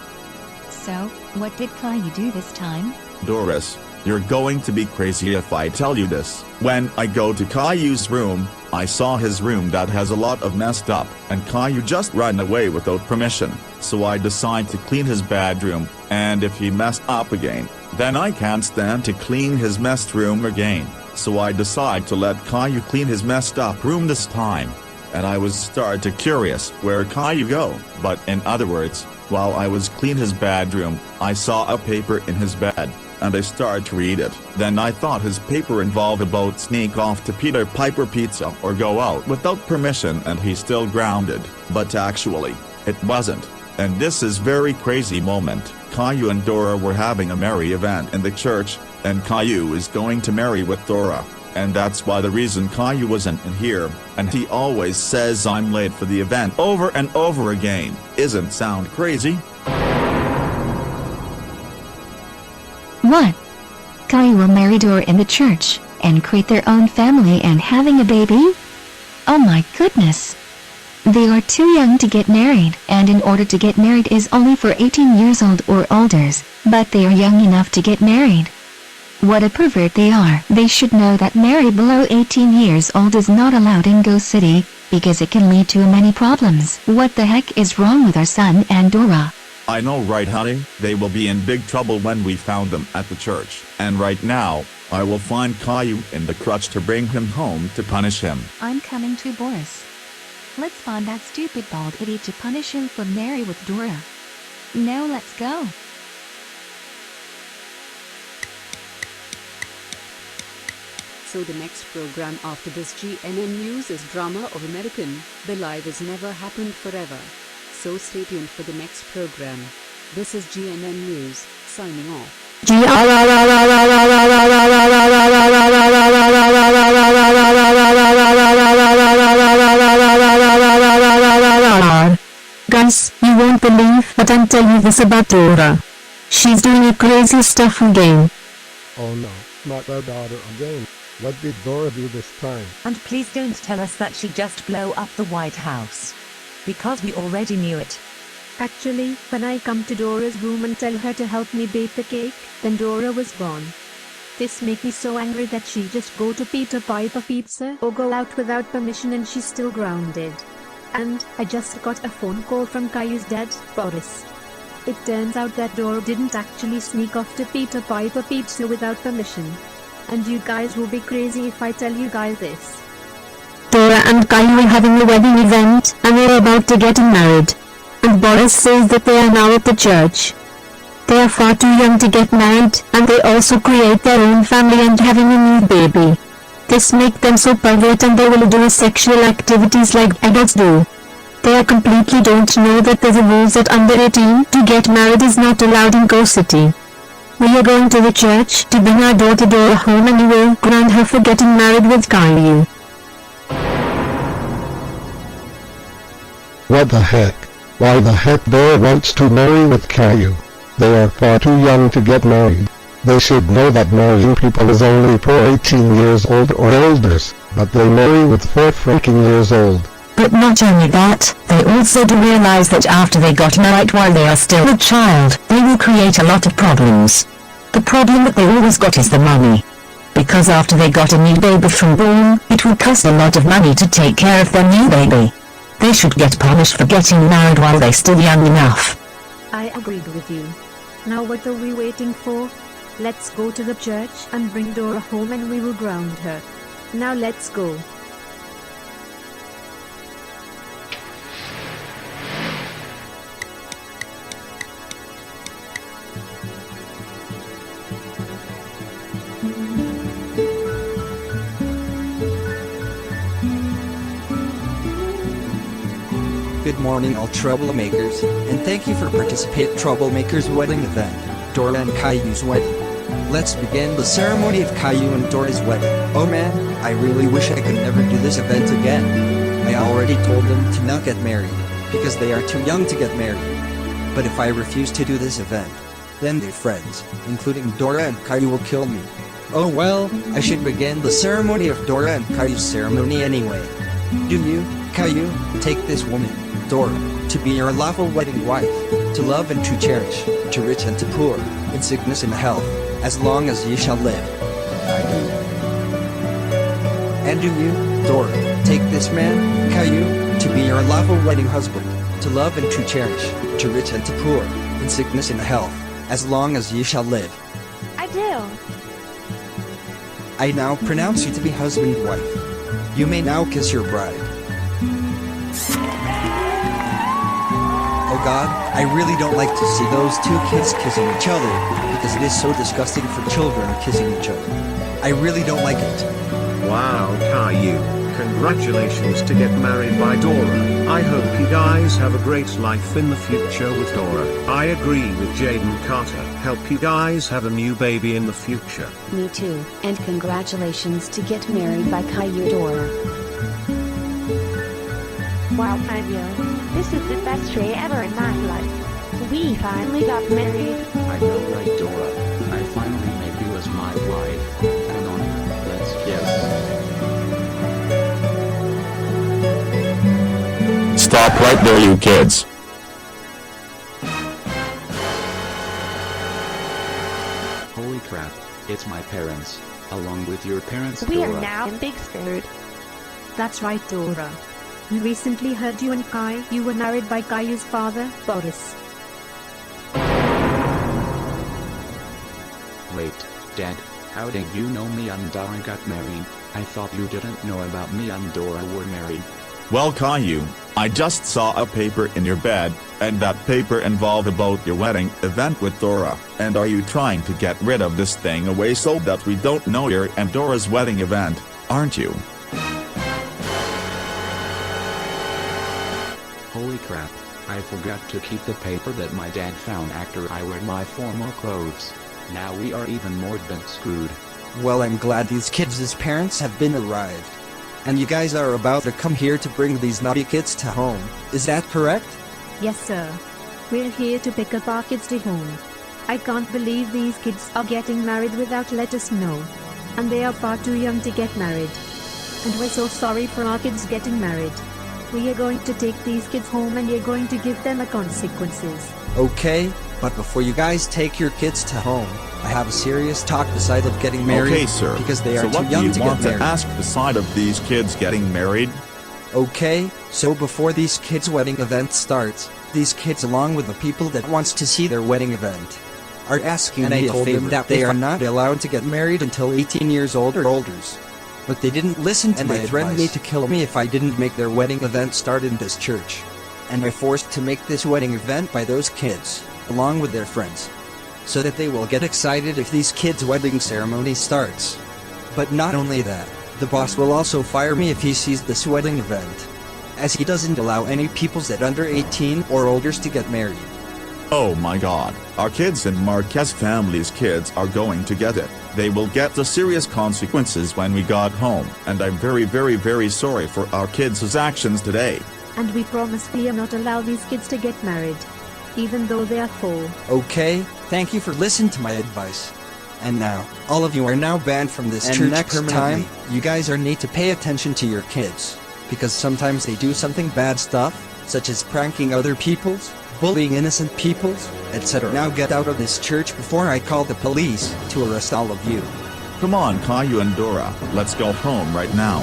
So, what did Caillou do this time? Doris, you're going to be crazy if I tell you this. When I go to Caillou's room, I saw his room that has a lot of messed up, and Caillou just ran away without permission. So I decide to clean his bedroom, and if he messed up again, then I can't stand to clean his messed room again. So I decide to let Caillou clean his messed up room this time. And I was started curious where Caillou go, but in other words, while I was clean his bedroom, I saw a paper in his bed, and I started to read it. Then I thought his paper involved about sneak off to Peter Piper Pizza or go out without permission and he's still grounded, but actually, it wasn't. And this is very crazy moment. Caillou and Dora were having a merry event in the church, and Caillou is going to marry with Dora. And that's why the reason Caillou wasn't in here, and he always says I'm late for the event over and over again. Isn't sound crazy? What? Caillou will marry Dora in the church, and create their own family and having a baby? Oh my goodness. They are too young to get married, and in order to get married is only for 18 years old or older, but they are young enough to get married. What a pervert they are. They should know that married below 18 years old is not allowed in GoCity, because it can lead to many problems. What the heck is wrong with our son and Dora? I know, right, honey? They will be in big trouble when we found them at the church. And right now, I will find Caillou in the crutch to bring him home to punish him. I'm coming to Boris. Let's find that stupid bald idiot to punish him for marrying with Dora. Now let's go. So the next program after this GNN News is Drama of American. The life has never happened forever. So stay tuned for the next program. This is GNN News, signing off. Guys, you won't believe but I'm telling you this about Dora. She's doing a crazy stuff again. Oh no, not our daughter again. What did Dora do this time? And please don't tell us that she just blew up the White House. Because we already knew it. Actually, when I come to Dora's room and tell her to help me bake the cake, then Dora was gone. This makes me so angry that she just go to Peter Piper Pizza or go out without permission and she's still grounded. And I just got a phone call from Caillou's dad, Boris. It turns out that Dora didn't actually sneak off to Peter Piper Pizza without permission. And you guys will be crazy if I tell you guys this. Dora and Caillou are having a wedding event, and they're about to get married. And Boris says that they are now at the church. They are far too young to get married, and they also create their own family and having a new baby. This makes them so pervert and they will do sexual activities like adults do. They completely don't know that there's a rules that under 18 to get married is not allowed in GoCity. We are going to the church to bring our daughter Dora home and we will ground her for getting married with Caillou. What the heck? Why the heck Dora wants to marry with Caillou? They are far too young to get married. They should know that marrying people is only for 18 years old or older, but they marry with 4 freaking years old. But not only that, they also do realize that after they got married while they are still a child, they will create a lot of problems. The problem that they always got is the money. Because after they got a new baby from born, it will cost a lot of money to take care of their new baby. They should get punished for getting married while they're still young enough. I agreed with you. Now what are we waiting for? Let's go to the church and bring Dora home and we will ground her. Now let's go. Good morning all troublemakers, and thank you for participating in Troublemaker's wedding event, Dora and Caillou's wedding. Let's begin the ceremony of Caillou and Dora's wedding. Oh man, I really wish I could never do this event again. I already told them to not get married, because they are too young to get married. But if I refuse to do this event, then their friends, including Dora and Caillou, will kill me. Oh well, I should begin the ceremony of Dora and Caillou's ceremony anyway. Do you, Caillou, take this woman, Dora, to be your lawful wedding wife, to love and to cherish, to rich and to poor, in sickness and health, as long as ye shall live. I do. And do you, Dora, take this man, Caillou, to be your lawful wedding husband, to love and to cherish, to rich and to poor, in sickness and health, as long as ye shall live. I do. I now pronounce you to be husband and wife. You may now kiss your bride. Oh God, I really don't like to see those two kids kissing each other, because it is so disgusting for children kissing each other. I really don't like it. Wow, Caillou, congratulations to get married by Dora. I hope you guys have a great life in the future with Dora. I agree with Jaden Carter. Help you guys have a new baby in the future. Me too, and congratulations to get married by Caillou Dora. Wow, Caillou, this is the best day ever in my life. We finally got married. I know, right, Dora? I finally made you as my wife. Come on, let's kiss. Stop right there, you kids. Holy crap, it's my parents, along with your parents, We Dora. are now in big scared. That's right, Dora. We recently heard you and you were married by Caillou's father, Boris. Wait, Dad, how did you know me and Dora got married? I thought you didn't know about me and Dora were married. Well, Caillou, I just saw a paper in your bed, and that paper involved about your wedding event with Dora. And are you trying to get rid of this thing away so that we don't know your and Dora's wedding event, aren't you? Holy crap, I forgot to keep the paper that my dad found after I wear my formal clothes. Now we are even more than screwed. Well, I'm glad these kids' parents have been arrived. And you guys are about to come here to bring these naughty kids to home. Is that correct? Yes, sir. We're here to pick up our kids to home. I can't believe these kids are getting married without let us know. And they are far too young to get married. And we're so sorry for our kids getting married. We are going to take these kids home and we're going to give them a consequences. Okay, but before you guys take your kids to home, I have a serious talk beside of getting married. Okay, sir. Because they are so too what young do to you get want to married. ask beside of these kids getting married? Okay, so before these kids' wedding event starts, these kids along with the people that wants to see their wedding event are asking me a favor that they are not allowed to get married until 18 years old or older. But they didn't listen to me. They threatened me to kill me if I didn't make their wedding event start in this church. And we're forced to make this wedding event by those kids, along with their friends, so that they will get excited if these kids' wedding ceremony starts. But not only that, the boss will also fire me if he sees this wedding event, as he doesn't allow any peoples that under 18 or older to get married. Oh my god, our kids and Marquez family's kids are going to get it. They will get the serious consequences when we got home, and I'm very sorry for our kids' actions today. And we promise we are not allow these kids to get married, even though they are 4. Okay, thank you for listening to my advice. And now, all of you are now banned from this church next permanently. Time, you guys are need to pay attention to your kids, because sometimes they do something bad stuff, such as pranking other peoples, bullying innocent peoples, etc. Now get out of this church before I call the police to arrest all of you. Come on, Caillou and Dora, let's go home right now.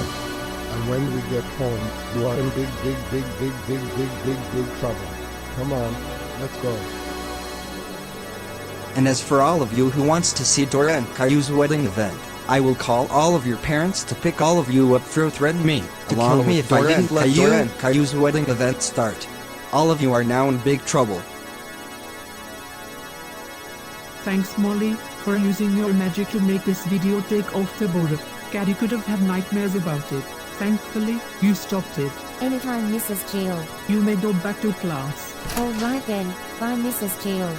And when we get home, you are in big trouble. Come on, let's go. And as for all of you who wants to see Dora and Caillou's wedding event, I will call all of your parents to pick all of you up for threaten me to kill me if I didn't let Dora and Caillou's wedding event start. All of you are now in big trouble. Thanks Molly, for using your magic to make this video take off the board. Kady could have had nightmares about it. Thankfully, you stopped it. Anytime, Mrs. Jill. You may go back to class. Alright then, bye Mrs. Jill.